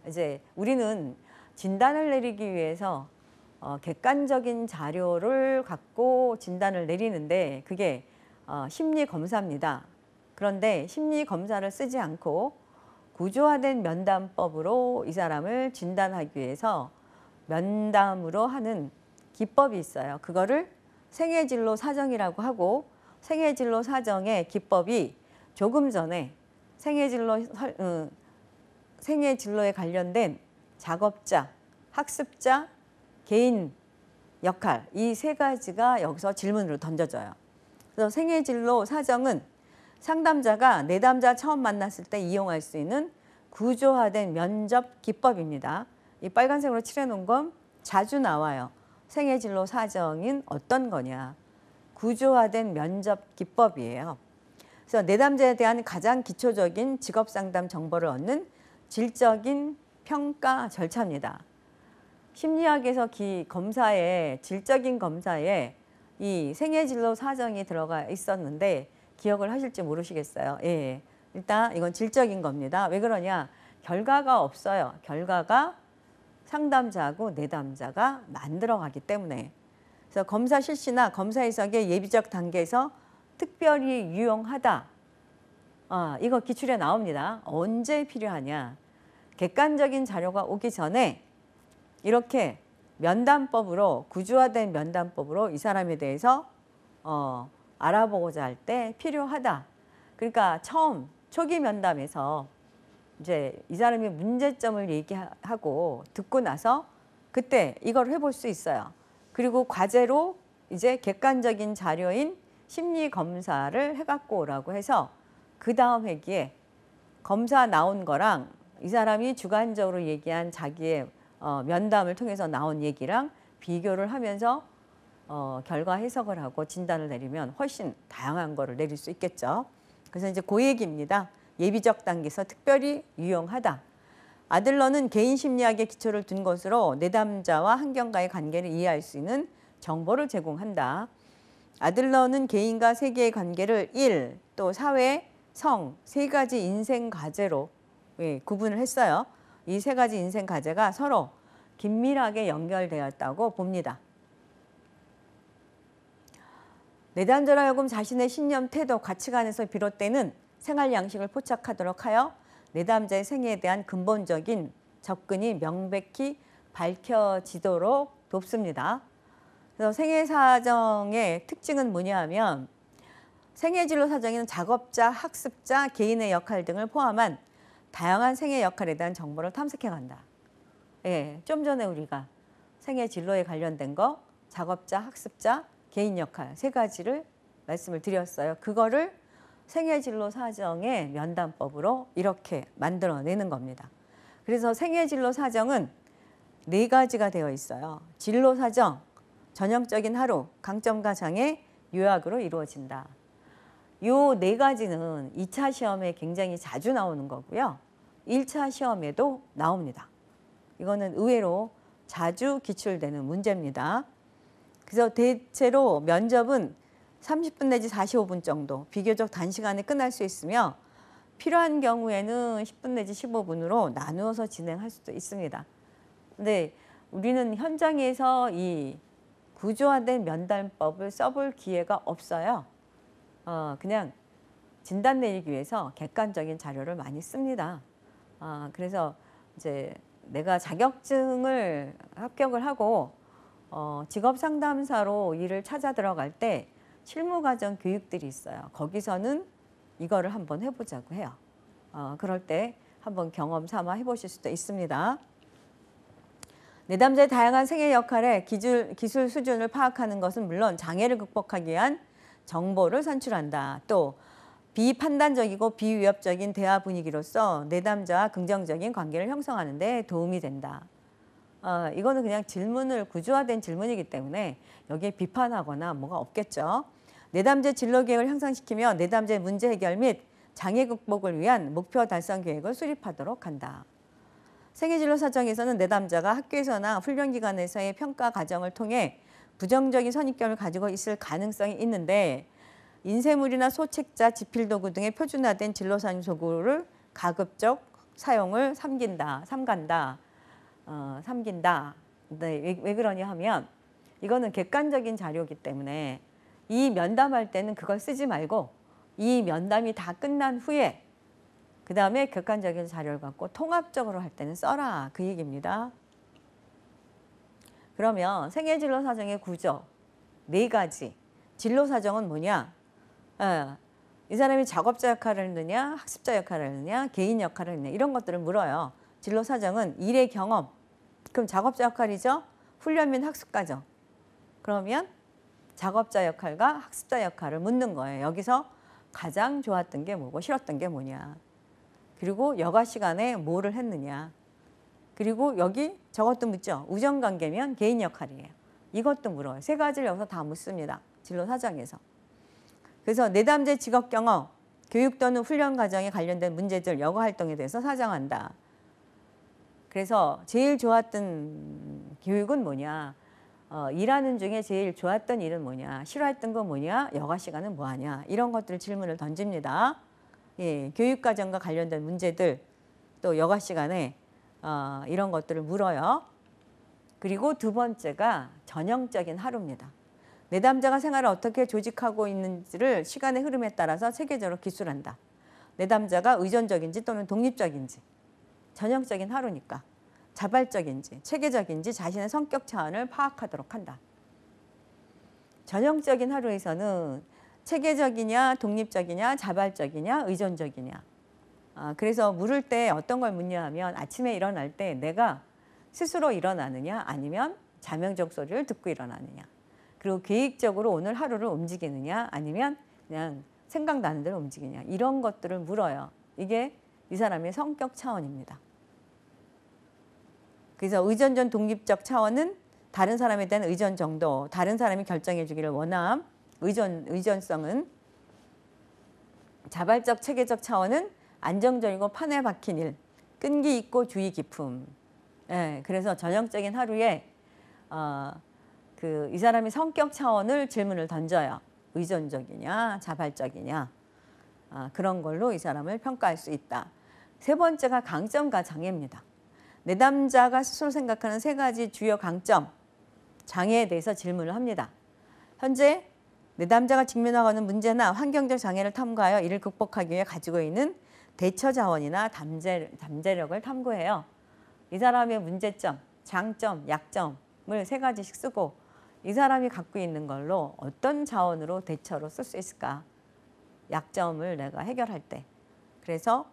이제 우리는 진단을 내리기 위해서 객관적인 자료를 갖고 진단을 내리는데 그게 심리 검사입니다. 그런데 심리 검사를 쓰지 않고 구조화된 면담법으로 이 사람을 진단하기 위해서 면담으로 하는 기법이 있어요. 그거를 생애진로 사정이라고 하고 생애진로 사정의 기법이 조금 전에 생애진로에 관련된 작업자, 학습자, 개인 역할 이 세 가지가 여기서 질문으로 던져져요. 그래서 생애진로 사정은 상담자가 내담자 처음 만났을 때 이용할 수 있는 구조화된 면접 기법입니다. 이 빨간색으로 칠해놓은 건 자주 나와요. 생애진로 사정인 어떤 거냐. 구조화된 면접 기법이에요. 그래서 내담자에 대한 가장 기초적인 직업상담 정보를 얻는 질적인 평가 절차입니다. 심리학에서 질적인 검사에 이 생애진로 사정이 들어가 있었는데 기억을 하실지 모르시겠어요. 예, 일단 이건 질적인 겁니다. 왜 그러냐? 결과가 없어요. 결과가 상담자하고 내담자가 만들어가기 때문에. 그래서 검사 실시나 검사 해석의 예비적 단계에서 특별히 유용하다. 이거 기출에 나옵니다. 언제 필요하냐? 객관적인 자료가 오기 전에 이렇게 면담법으로 구조화된 면담법으로 이 사람에 대해서 알아보고자 할 때 필요하다. 그러니까 초기 면담에서 이제 이 사람의 문제점을 얘기하고 듣고 나서 그때 이걸 해볼 수 있어요. 그리고 과제로 이제 객관적인 자료인 심리 검사를 해갖고 오라고 해서 그 다음 회기에 검사 나온 거랑 이 사람이 주관적으로 얘기한 자기의 면담을 통해서 나온 얘기랑 비교를 하면서 결과 해석을 하고 진단을 내리면 훨씬 다양한 거를 내릴 수 있겠죠. 그래서 이제 그 얘기입니다. 예비적 단계에서 특별히 유용하다. 아들러는 개인 심리학의 기초를 둔 것으로 내담자와 환경과의 관계를 이해할 수 있는 정보를 제공한다. 아들러는 개인과 세계의 관계를 일, 또 사회, 성, 세 가지 인생 과제로 구분을 했어요. 이 세 가지 인생 과제가 서로 긴밀하게 연결되었다고 봅니다. 내담자로 하여금 자신의 신념, 태도, 가치관에서 비롯되는 생활 양식을 포착하도록 하여 내담자의 생애에 대한 근본적인 접근이 명백히 밝혀지도록 돕습니다. 그래서 생애 사정의 특징은 뭐냐 하면 생애진로 사정에는 작업자, 학습자, 개인의 역할 등을 포함한 다양한 생애 역할에 대한 정보를 탐색해 간다. 예, 좀 전에 우리가 생애진로에 관련된 거 작업자, 학습자, 개인 역할 세 가지를 말씀을 드렸어요. 그거를 생애진로 사정의 면담법으로 이렇게 만들어내는 겁니다. 그래서 생애진로 사정은 4가지가 되어 있어요. 진로 사정, 전형적인 하루, 강점과 장애, 요약으로 이루어진다. 요 4가지는 2차 시험에 굉장히 자주 나오는 거고요. 1차 시험에도 나옵니다. 이거는 의외로 자주 기출되는 문제입니다. 그래서 대체로 면접은 30분 내지 45분 정도 비교적 단시간에 끝날 수 있으며 필요한 경우에는 10분 내지 15분으로 나누어서 진행할 수도 있습니다. 근데 우리는 현장에서 이 구조화된 면담법을 써볼 기회가 없어요. 그냥 진단 내리기 위해서 객관적인 자료를 많이 씁니다. 그래서 이제 내가 자격증을 합격을 하고 직업상담사로 일을 찾아 들어갈 때 실무과정 교육들이 있어요. 거기서는 이거를 한번 해보자고 해요. 그럴 때 한번 경험 삼아 해보실 수도 있습니다. 내담자의 다양한 생애 역할의 기술 수준을 파악하는 것은 물론 장애를 극복하기 위한 정보를 산출한다. 또 비판단적이고 비위협적인 대화 분위기로서 내담자와 긍정적인 관계를 형성하는 데 도움이 된다. 이거는 그냥 질문을 구조화된 질문이기 때문에 여기에 비판하거나 뭐가 없겠죠. 내담자 진로 계획을 향상시키며 내담자의 문제 해결 및 장애 극복을 위한 목표 달성 계획을 수립하도록 한다. 생애진로 사정에서는 내담자가 학교에서나 훈련기관에서의 평가 과정을 통해 부정적인 선입견을 가지고 있을 가능성이 있는데 인쇄물이나 소책자, 지필도구 등의 표준화된 진로사진 도구를 가급적 사용을 삼간다. 네, 왜 그러냐 하면 이거는 객관적인 자료이기 때문에 이 면담할 때는 그걸 쓰지 말고 이 면담이 다 끝난 후에 그 다음에 객관적인 자료를 갖고 통합적으로 할 때는 써라. 그 얘기입니다. 그러면 생애진로 사정의 구조 4가지. 진로 사정은 뭐냐? 이 사람이 작업자 역할을 했느냐, 학습자 역할을 했느냐, 개인 역할을 했느냐 이런 것들을 물어요. 진로 사정은 일의 경험. 그럼 작업자 역할이죠. 훈련 및 학습 과정. 그러면 작업자 역할과 학습자 역할을 묻는 거예요. 여기서 가장 좋았던 게 뭐고 싫었던 게 뭐냐. 그리고 여가 시간에 뭐를 했느냐. 그리고 여기 저것도 묻죠. 우정관계면 개인 역할이에요. 이것도 물어요. 3가지를 여기서 다 묻습니다. 진로 사정에서. 그래서 내담자의 직업 경험, 교육 또는 훈련 과정에 관련된 문제들, 여가 활동에 대해서 사정한다. 그래서 제일 좋았던 교육은 뭐냐. 일하는 중에 제일 좋았던 일은 뭐냐. 싫어했던 건 뭐냐. 여가 시간은 뭐하냐. 이런 것들 질문을 던집니다. 예, 교육 과정과 관련된 문제들, 또 여가 시간에 이런 것들을 물어요. 그리고 2번째가 전형적인 하루입니다. 내담자가 생활을 어떻게 조직하고 있는지를 시간의 흐름에 따라서 체계적으로 기술한다. 내담자가 의존적인지 또는 독립적인지, 전형적인 하루니까 자발적인지 체계적인지 자신의 성격 차원을 파악하도록 한다. 전형적인 하루에서는 체계적이냐 독립적이냐 자발적이냐 의존적이냐. 그래서 물을 때 어떤 걸 묻냐 하면 아침에 일어날 때 내가 스스로 일어나느냐 아니면 자명적 소리를 듣고 일어나느냐. 그리고 계획적으로 오늘 하루를 움직이느냐 아니면 그냥 생각나는 대로 움직이냐. 이런 것들을 물어요. 이게 이 사람의 성격 차원입니다. 그래서 의존적 독립적 차원은 다른 사람에 대한 의존 정도, 다른 사람이 결정해 주기를 원함. 의존성은 자발적 체계적 차원은 안정적이고 판에 박힌 일, 끈기 있고 주의 깊음. 예, 그래서 전형적인 하루에 이 사람이 성격 차원을 질문을 던져요. 의존적이냐, 자발적이냐. 그런 걸로 이 사람을 평가할 수 있다. 3번째가 강점과 장애입니다. 내담자가 스스로 생각하는 3가지 주요 강점, 장애에 대해서 질문을 합니다. 현재 내담자가 직면하고 있는 문제나 환경적 장애를 탐구하여 이를 극복하기 위해 가지고 있는 대처 자원이나 잠재력을 탐구해요. 이 사람의 문제점, 장점, 약점을 3가지씩 쓰고 이 사람이 갖고 있는 걸로 어떤 자원으로 대처로 쓸 수 있을까? 약점을 내가 해결할 때. 그래서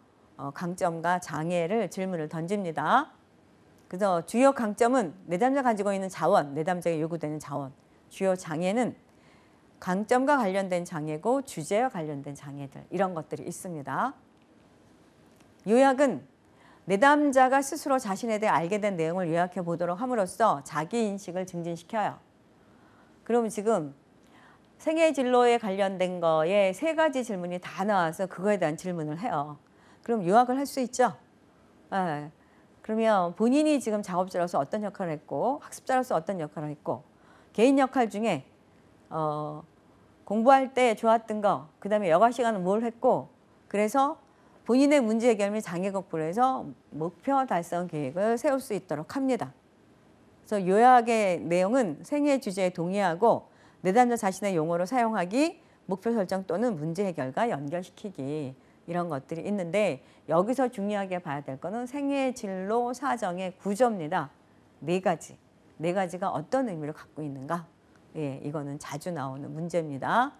강점과 장애를 질문을 던집니다. 그래서 주요 강점은 내담자가 가지고 있는 자원, 내담자에게 요구되는 자원. 주요 장애는 강점과 관련된 장애고 주제와 관련된 장애들 이런 것들이 있습니다. 요약은 내담자가 스스로 자신에 대해 알게 된 내용을 요약해 보도록 함으로써 자기인식을 증진시켜요. 그럼 지금 생애 진로에 관련된 거에 3가지 질문이 다 나와서 그거에 대한 질문을 해요. 그럼 요약을 할 수 있죠? 네. 그러면 본인이 지금 작업자로서 어떤 역할을 했고 학습자로서 어떤 역할을 했고 개인 역할 중에 공부할 때 좋았던 거, 그 다음에 여가 시간은 뭘 했고 그래서 본인의 문제 해결 및 장애 극복을 해서 목표 달성 계획을 세울 수 있도록 합니다. 그래서 요약의 내용은 생애 주제에 동의하고 내담자 자신의 용어로 사용하기, 목표 설정 또는 문제 해결과 연결시키기 이런 것들이 있는데 여기서 중요하게 봐야 될 거는 생애 진로 사정의 구조입니다. 4가지. 4가지가 어떤 의미를 갖고 있는가? 예, 이거는 자주 나오는 문제입니다.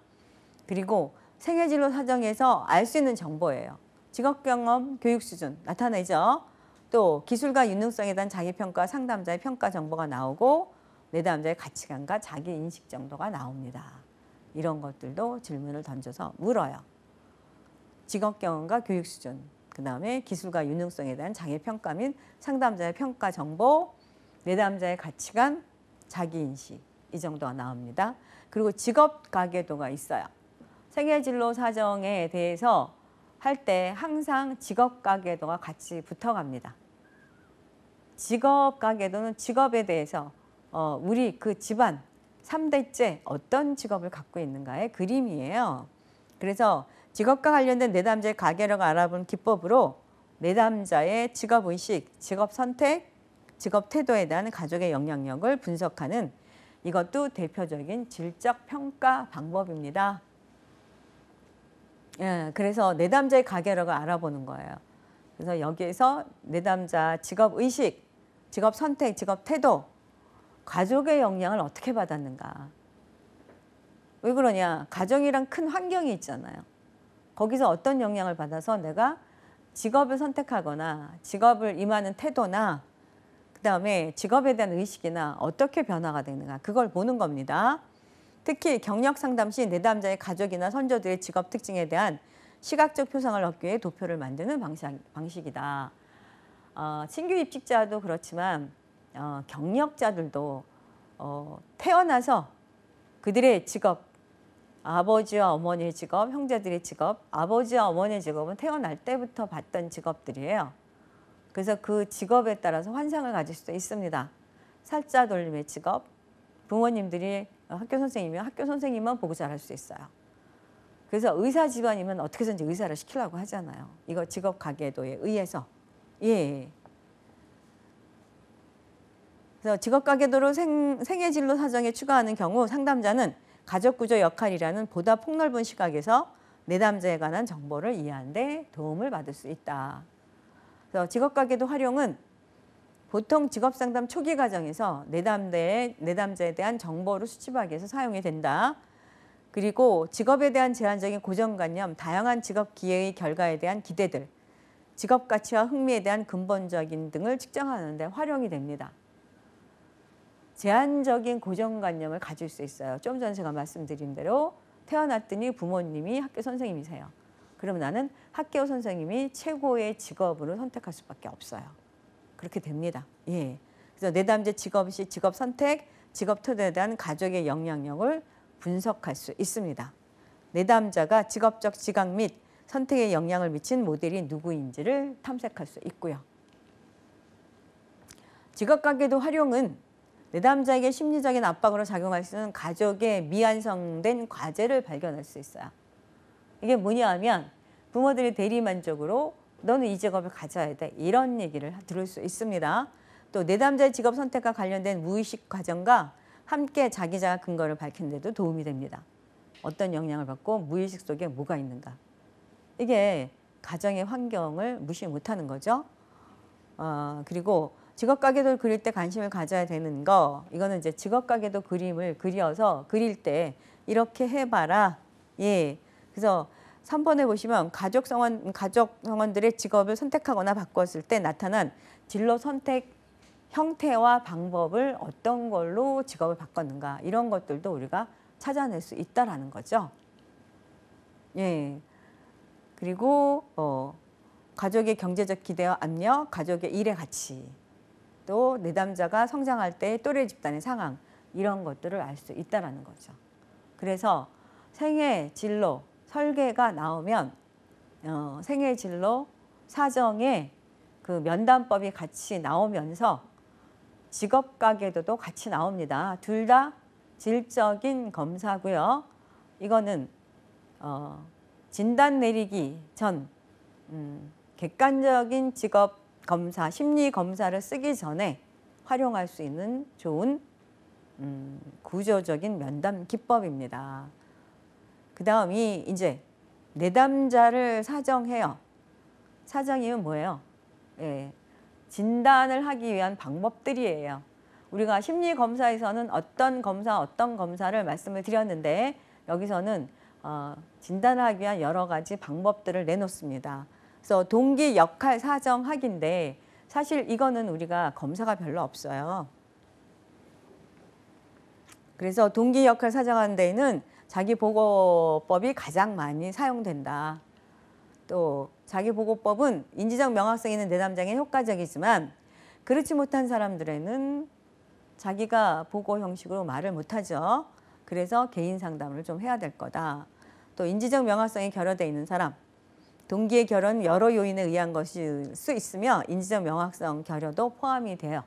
그리고 생애 진로 사정에서 알 수 있는 정보예요. 직업 경험, 교육 수준 나타내죠. 또 기술과 유능성에 대한 자기평가, 상담자의 평가 정보가 나오고 내담자의 가치관과 자기인식 정도가 나옵니다. 이런 것들도 질문을 던져서 물어요. 직업 경험과 교육 수준, 그 다음에 기술과 유능성에 대한 자기평가 및 상담자의 평가 정보, 내담자의 가치관, 자기인식 이 정도가 나옵니다. 그리고 직업 가계도가 있어요. 생애진로 사정에 대해서 할 때 항상 직업 가계도가 같이 붙어갑니다. 직업 가계도는 직업에 대해서 우리 그 집안 3대째 어떤 직업을 갖고 있는가의 그림이에요. 그래서 직업과 관련된 내담자의 가계력을 알아보는 기법으로 내담자의 직업의식, 직업선택, 직업태도에 대한 가족의 영향력을 분석하는 이것도 대표적인 질적 평가 방법입니다. 예, 그래서 내담자의 가계력을 알아보는 거예요. 그래서 여기에서 내담자 직업의식, 직업선택, 직업태도, 가족의 영향을 어떻게 받았는가. 왜 그러냐? 가정이란 큰 환경이 있잖아요. 거기서 어떤 영향을 받아서 내가 직업을 선택하거나 직업을 임하는 태도나 그다음에 직업에 대한 의식이나 어떻게 변화가 되는가 그걸 보는 겁니다. 특히 경력 상담 시 내담자의 가족이나 선조들의 직업 특징에 대한 시각적 표상을 얻기 위해 도표를 만드는 방식이다. 신규 입직자도 그렇지만 경력자들도 태어나서 그들의 직업, 아버지와 어머니의 직업, 형제들의 직업, 아버지와 어머니의 직업은 태어날 때부터 봤던 직업들이에요. 그래서 그 직업에 따라서 환상을 가질 수도 있습니다. 살자 돌림의 직업, 부모님들이 학교 선생님이면 학교 선생님만 보고 자랄 수 있어요. 그래서 의사 집안이면 어떻게 해서든지 의사를 시키려고 하잖아요. 이거 직업 가계도에 의해서. 예. 그래서 직업 가계도로 생애 진로 사정에 추가하는 경우 상담자는 가족 구조 역할이라는 보다 폭넓은 시각에서 내담자에 관한 정보를 이해하는 데 도움을 받을 수 있다. 그래서 직업 가계도 활용은 보통 직업 상담 초기 과정에서 내담자에 대한 정보를 수집하기 위해서 사용이 된다. 그리고 직업에 대한 제한적인 고정관념, 다양한 직업 기회의 결과에 대한 기대들, 직업 가치와 흥미에 대한 근본적인 등을 측정하는 데 활용이 됩니다. 제한적인 고정관념을 가질 수 있어요. 좀 전에 제가 말씀드린 대로 태어났더니 부모님이 학교 선생님이세요. 그러면 나는 학교 선생님이 최고의 직업으로 선택할 수밖에 없어요. 그렇게 됩니다. 예. 그래서 내담자 직업시 직업 선택, 직업 태도에 대한 가족의 영향력을 분석할 수 있습니다. 내담자가 직업적 지각 및 선택에 영향을 미친 모델이 누구인지를 탐색할 수 있고요. 직업 가계도 활용은 내담자에게 심리적인 압박으로 작용할 수 있는 가족의 미완성된 과제를 발견할 수 있어요. 이게 뭐냐 하면 부모들이 대리만족으로 너는 이 직업을 가져야 돼 이런 얘기를 들을 수 있습니다. 또 내담자의 직업 선택과 관련된 무의식 과정과 함께 자기자가 근거를 밝히는 데도 도움이 됩니다. 어떤 영향을 받고 무의식 속에 뭐가 있는가. 이게 가정의 환경을 무시 못하는 거죠. 그리고 직업 가계도를 그릴 때 관심을 가져야 되는 거 이거는 이제 직업 가계도 그림을 그릴 때 이렇게 해봐라. 예. 그래서 3번에 보시면 가족 성원들의 직업을 선택하거나 바꿨을 때 나타난 진로 선택 형태와 방법을 어떤 걸로 직업을 바꿨는가 이런 것들도 우리가 찾아낼 수 있다라는 거죠. 예. 그리고 가족의 경제적 기대와 압력, 가족의 일의 가치, 또 내담자가 성장할 때 또래 집단의 상황, 이런 것들을 알 수 있다라는 거죠. 그래서 생애 진로 설계가 나오면 생애 진로 사정에 그 면담법이 같이 나오면서 직업 가계도도 같이 나옵니다. 둘 다 질적인 검사고요. 이거는 진단 내리기 전 객관적인 직업 검사, 심리 검사를 쓰기 전에 활용할 수 있는 좋은 구조적인 면담 기법입니다. 그 다음이 이제 내담자를 사정해요. 사정이면 뭐예요? 예, 진단을 하기 위한 방법들이에요. 우리가 심리검사에서는 어떤 검사를 말씀을 드렸는데 여기서는 진단을 하기 위한 여러 가지 방법들을 내놓습니다. 그래서 동기 역할 사정학인데 사실 이거는 우리가 검사가 별로 없어요. 그래서 동기 역할 사정하는 데에는 자기보고법이 가장 많이 사용된다. 또 자기보고법은 인지적 명확성 있는 내담장에 효과적이지만 그렇지 못한 사람들에는 자기가 보고 형식으로 말을 못하죠. 그래서 개인 상담을 좀 해야 될 거다. 또 인지적 명확성이 결여되어 있는 사람, 동기의 결여는 여러 요인에 의한 것일 수 있으며 인지적 명확성 결여도 포함이 돼요.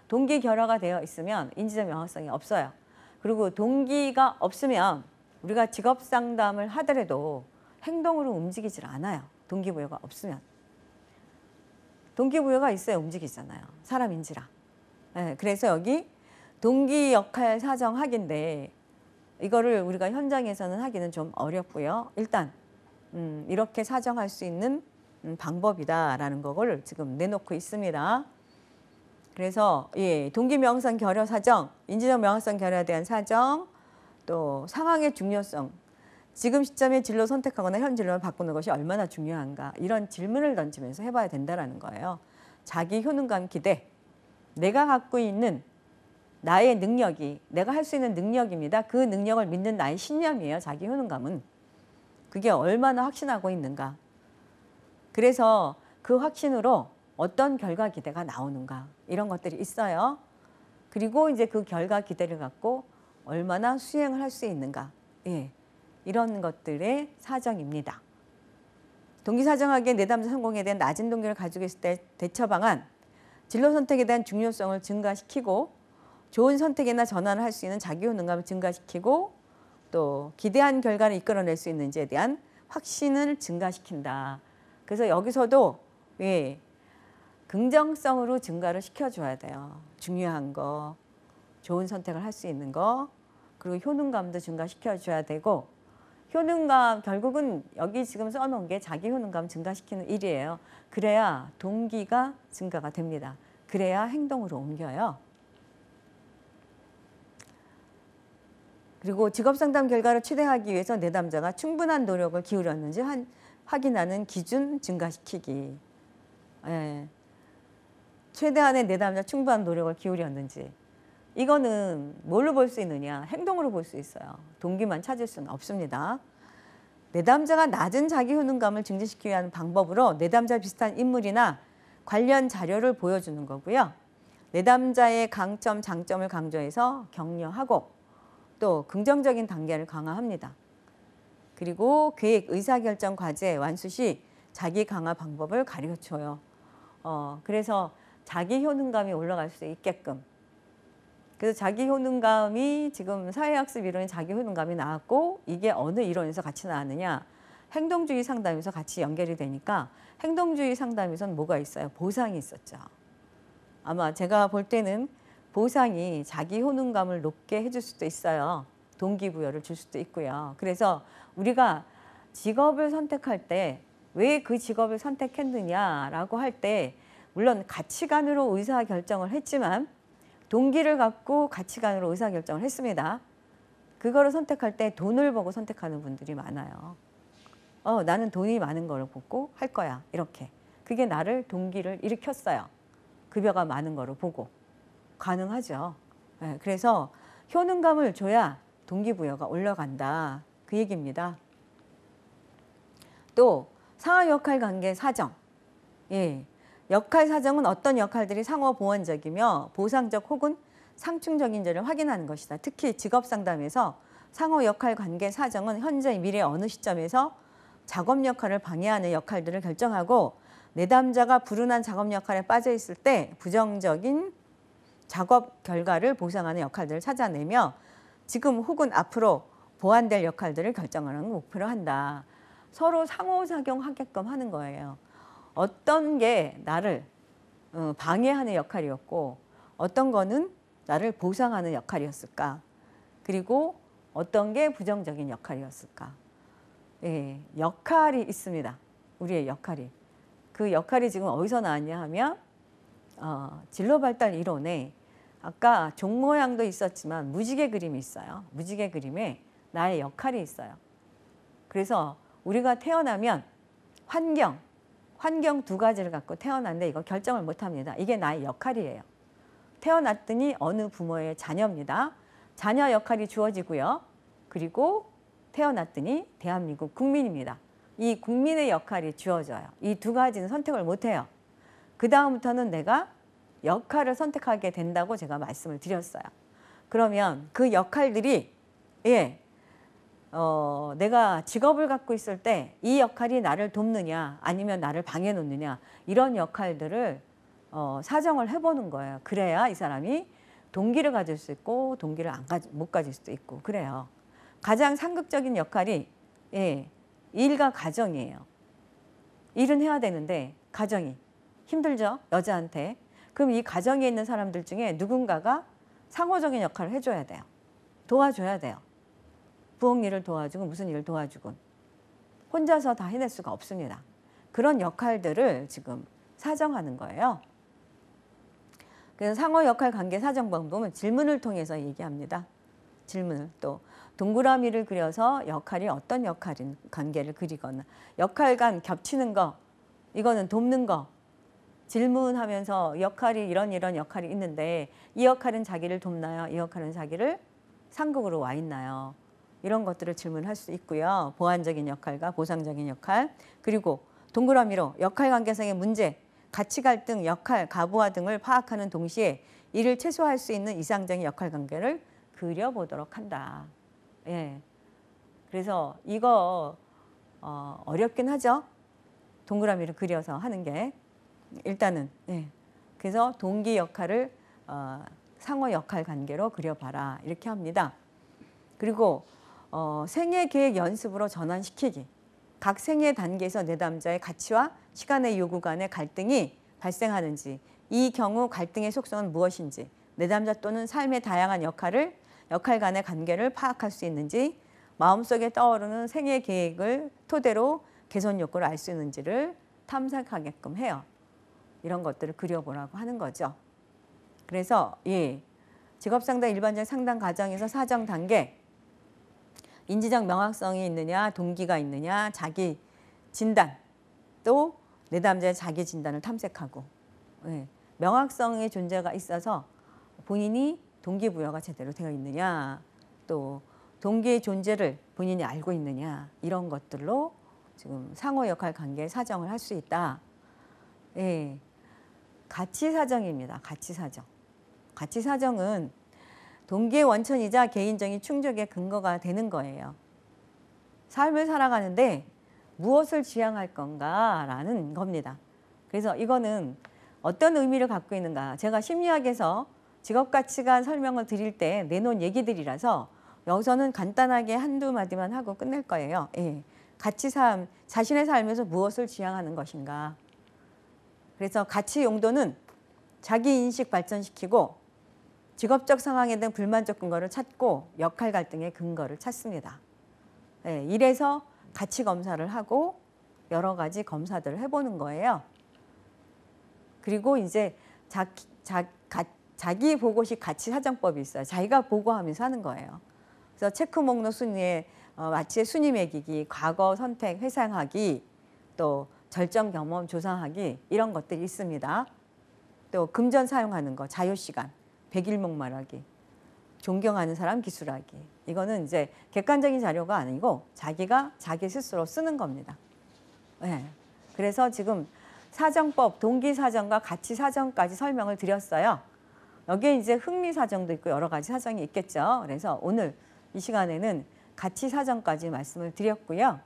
동기 결여가 되어 있으면 인지적 명확성이 없어요. 그리고 동기가 없으면 우리가 직업 상담을 하더라도 행동으로 움직이질 않아요. 동기부여가 없으면. 동기부여가 있어야 움직이잖아요. 사람인지라. 네, 그래서 여기 동기 역할 사정학인데 이거를 우리가 현장에서는 하기는 좀 어렵고요. 일단 이렇게 사정할 수 있는 방법이다라는 걸 지금 내놓고 있습니다. 그래서 예, 동기 명확성 결여 사정, 인지적 명확성 결여에 대한 사정, 또 상황의 중요성, 지금 시점에 진로 선택하거나 현 진로를 바꾸는 것이 얼마나 중요한가 이런 질문을 던지면서 해봐야 된다는 거예요. 자기 효능감 기대, 내가 갖고 있는 나의 능력이 내가 할 수 있는 능력입니다. 그 능력을 믿는 나의 신념이에요. 자기 효능감은. 그게 얼마나 확신하고 있는가. 그래서 그 확신으로 어떤 결과 기대가 나오는가 이런 것들이 있어요. 그리고 이제 그 결과 기대를 갖고 얼마나 수행을 할 수 있는가. 예, 이런 것들의 사정입니다. 동기사정학의 내담자 성공에 대한 낮은 동기를 가지고 있을 때 대처 방안, 진로 선택에 대한 중요성을 증가시키고 좋은 선택이나 전환을 할 수 있는 자기 효능감을 증가시키고 또 기대한 결과를 이끌어낼 수 있는지에 대한 확신을 증가시킨다. 그래서 여기서도 예, 긍정성으로 증가를 시켜줘야 돼요. 중요한 거, 좋은 선택을 할 수 있는 거, 그리고 효능감도 증가시켜줘야 되고 효능감 결국은 여기 지금 써놓은 게 자기 효능감 증가시키는 일이에요. 그래야 동기가 증가가 됩니다. 그래야 행동으로 옮겨요. 그리고 직업상담 결과를 최대화하기 위해서 내담자가 충분한 노력을 기울였는지 확인하는 기준 증가시키기. 예. 최대한의 내담자 충분한 노력을 기울였는지. 이거는 뭘로 볼 수 있느냐? 행동으로 볼 수 있어요. 동기만 찾을 수는 없습니다. 내담자가 낮은 자기 효능감을 증진시키기 위한 방법으로 내담자 비슷한 인물이나 관련 자료를 보여주는 거고요. 내담자의 강점, 장점을 강조해서 격려하고 또 긍정적인 단계를 강화합니다. 그리고 계획, 의사결정 과제 완수 시 자기 강화 방법을 가르쳐줘요. 그래서 자기 효능감이 올라갈 수 있게끔. 그래서 자기 효능감이 지금 사회학습 이론에 자기 효능감이 나왔고 이게 어느 이론에서 같이 나왔느냐. 행동주의 상담에서 같이 연결이 되니까 행동주의 상담에서는 뭐가 있어요? 보상이 있었죠. 아마 제가 볼 때는 보상이 자기 효능감을 높게 해줄 수도 있어요. 동기부여를 줄 수도 있고요. 그래서 우리가 직업을 선택할 때 왜 그 직업을 선택했느냐라고 할 때 물론 가치관으로 의사결정을 했지만 동기를 갖고 가치관으로 의사결정을 했습니다. 그거를 선택할 때 돈을 보고 선택하는 분들이 많아요. 나는 돈이 많은 걸 보고 할 거야. 이렇게. 그게 나를 동기를 일으켰어요. 급여가 많은 거를 보고. 가능하죠. 네, 그래서 효능감을 줘야 동기부여가 올라간다. 그 얘기입니다. 또 상하 역할 관계 사정. 예. 역할 사정은 어떤 역할들이 상호 보완적이며 보상적 혹은 상충적인지를 확인하는 것이다. 특히 직업 상담에서 상호 역할 관계 사정은 현재 미래 어느 시점에서 작업 역할을 방해하는 역할들을 결정하고 내담자가 불운한 작업 역할에 빠져 있을 때 부정적인 작업 결과를 보상하는 역할들을 찾아내며 지금 혹은 앞으로 보완될 역할들을 결정하는 걸 목표로 한다. 서로 상호작용하게끔 하는 거예요. 어떤 게 나를 방해하는 역할이었고 어떤 거는 나를 보상하는 역할이었을까. 그리고 어떤 게 부정적인 역할이었을까. 예, 역할이 있습니다. 우리의 역할이. 그 역할이 지금 어디서 나왔냐 하면 진로발달 이론에 아까 종 모양도 있었지만 무지개 그림이 있어요. 무지개 그림에 나의 역할이 있어요. 그래서 우리가 태어나면 환경 두 가지를 갖고 태어났는데 이거 결정을 못합니다. 이게 나의 역할이에요. 태어났더니 어느 부모의 자녀입니다. 자녀 역할이 주어지고요. 그리고 태어났더니 대한민국 국민입니다. 이 국민의 역할이 주어져요. 이 두 가지는 선택을 못해요. 그 다음부터는 내가 역할을 선택하게 된다고 제가 말씀을 드렸어요. 그러면 그 역할들이 내가 직업을 갖고 있을 때 이 역할이 나를 돕느냐 아니면 나를 방해 놓느냐 이런 역할들을 사정을 해보는 거예요. 그래야 이 사람이 동기를 가질 수 있고 동기를 못 가질 수도 있고 그래요. 가장 상극적인 역할이 일과 가정이에요. 일은 해야 되는데 가정이 힘들죠. 여자한테. 그럼 이 가정에 있는 사람들 중에 누군가가 상호적인 역할을 해줘야 돼요. 도와줘야 돼요. 부엌 일을 도와주고 무슨 일을 도와주고 혼자서 다 해낼 수가 없습니다. 그런 역할들을 지금 사정하는 거예요. 그래서 상호 역할 관계 사정 방법은 질문을 통해서 얘기합니다. 질문을 또 동그라미를 그려서 역할이 어떤 역할인 관계를 그리거나 역할 간 겹치는 거 이거는 돕는 거 질문하면서 역할이 이런 역할이 있는데 이 역할은 자기를 돕나요? 이 역할은 자기를 상극으로 와 있나요? 이런 것들을 질문할 수 있고요. 보완적인 역할과 보상적인 역할 그리고 동그라미로 역할관계상의 문제, 가치 갈등, 역할, 가부화 등을 파악하는 동시에 이를 최소화할 수 있는 이상적인 역할관계를 그려보도록 한다. 예. 그래서 이거 어렵긴 하죠. 동그라미를 그려서 하는 게 일단은 그래서 동기 역할을 상호 역할 관계로 그려봐라 이렇게 합니다. 그리고 생애 계획 연습으로 전환시키기. 각 생애 단계에서 내담자의 가치와 시간의 요구 간의 갈등이 발생하는지 이 경우 갈등의 속성은 무엇인지 내담자 또는 삶의 다양한 역할 간의 관계를 파악할 수 있는지 마음속에 떠오르는 생애 계획을 토대로 개선 욕구를 알 수 있는지를 탐색하게끔 해요. 이런 것들을 그려보라고 하는 거죠. 그래서 직업상담 일반적 상담 과정에서 사정 단계 인지적 명확성이 있느냐 동기가 있느냐 자기 진단 또 내담자의 자기 진단을 탐색하고 명확성의 존재가 있어서 본인이 동기부여가 제대로 되어 있느냐 또 동기의 존재를 본인이 알고 있느냐 이런 것들로 지금 상호 역할 관계의 사정을 할 수 있다. 가치 사정입니다. 가치 사정. 가치 사정은 동기의 원천이자 개인적인 충족의 근거가 되는 거예요. 삶을 살아가는데 무엇을 지향할 건가라는 겁니다. 그래서 이거는 어떤 의미를 갖고 있는가. 제가 심리학에서 직업가치관 설명을 드릴 때 내놓은 얘기들이라서 여기서는 간단하게 한두 마디만 하고 끝낼 거예요. 가치 삶, 자신의 삶에서 무엇을 지향하는 것인가. 그래서 가치 용도는 자기 인식 발전시키고 직업적 상황에 대한 불만족 근거를 찾고 역할 갈등의 근거를 찾습니다. 이래서 가치 검사를 하고 여러 가지 검사들을 해보는 거예요. 그리고 이제 자기 보고식 가치 사정법이 있어요. 자기가 보고하면서 하는 거예요. 그래서 체크 목록 순위에 마치의 순위 매기기, 과거 선택 회상하기, 또 절정 경험 조사하기 이런 것들이 있습니다. 또 금전 사용하는 거, 자유시간, 백일목 말하기, 존경하는 사람 기술하기. 이거는 이제 객관적인 자료가 아니고 자기가 자기 스스로 쓰는 겁니다. 네. 그래서 지금 사정법, 동기사정과 가치사정까지 설명을 드렸어요. 여기에 이제 흥미사정도 있고 여러 가지 사정이 있겠죠. 그래서 오늘 이 시간에는 가치사정까지 말씀을 드렸고요.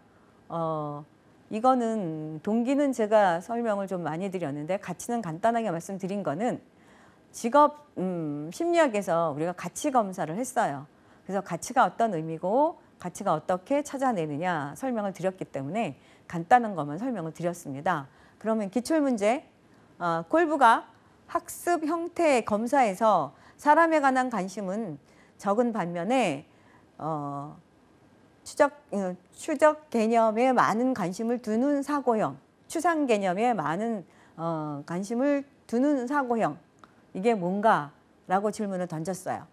이거는 동기는 제가 설명을 좀 많이 드렸는데 가치는 간단하게 말씀드린 거는 직업 심리학에서 우리가 가치 검사를 했어요. 그래서 가치가 어떤 의미고 가치가 어떻게 찾아내느냐 설명을 드렸기 때문에 간단한 것만 설명을 드렸습니다. 그러면 기출문제, 콜브가 학습 형태 검사에서 사람에 관한 관심은 적은 반면에 추적 개념에 많은 관심을 두는 사고형, 추상 개념에 많은 관심을 두는 사고형, 이게 뭔가라고 질문을 던졌어요.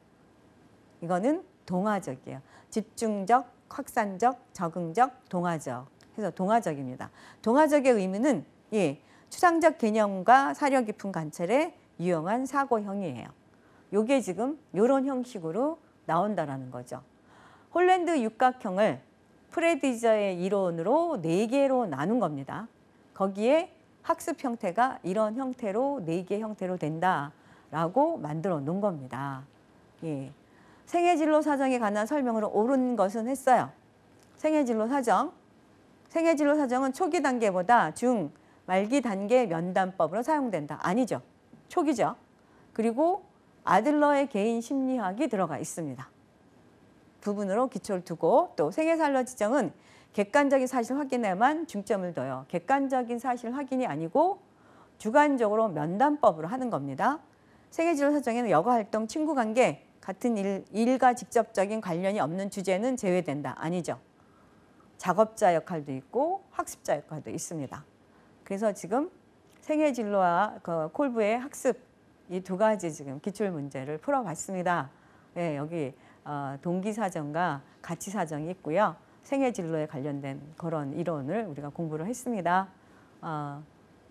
이거는 동화적이에요. 집중적, 확산적, 적응적, 동화적. 해서 동화적입니다. 동화적의 의미는 추상적 개념과 사려 깊은 관찰에 유용한 사고형이에요. 요게 지금 이런 형식으로 나온다라는 거죠. 홀랜드 육각형을 프레디저의 이론으로 4개로 나눈 겁니다. 거기에 학습 형태가 이런 형태로 4개 형태로 된다라고 만들어 놓은 겁니다. 생애진로 사정에 관한 설명을 옳은 것은 했어요. 생애진로 사정. 생애진로 사정은 초기 단계보다 중, 말기 단계 면담법으로 사용된다. 아니죠. 초기죠. 그리고 아들러의 개인 심리학이 들어가 있습니다. 부분으로 기초를 두고 또 생애살로 지정은 객관적인 사실 확인에만 중점을 둬요. 객관적인 사실 확인이 아니고 주관적으로 면담법으로 하는 겁니다. 생애진로 사정에는 여가활동, 친구관계, 같은 일과 직접적인 관련이 없는 주제는 제외된다. 아니죠. 작업자 역할도 있고 학습자 역할도 있습니다. 그래서 지금 생애진로와 콜브의 학습 이 2가지 지금 기출 문제를 풀어봤습니다. 여기 동기사정과 가치사정이 있고요. 생애진로에 관련된 그런 이론을 우리가 공부를 했습니다.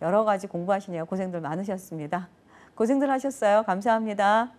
여러 가지 공부하시느라 고생들 많으셨습니다. 고생들 하셨어요. 감사합니다.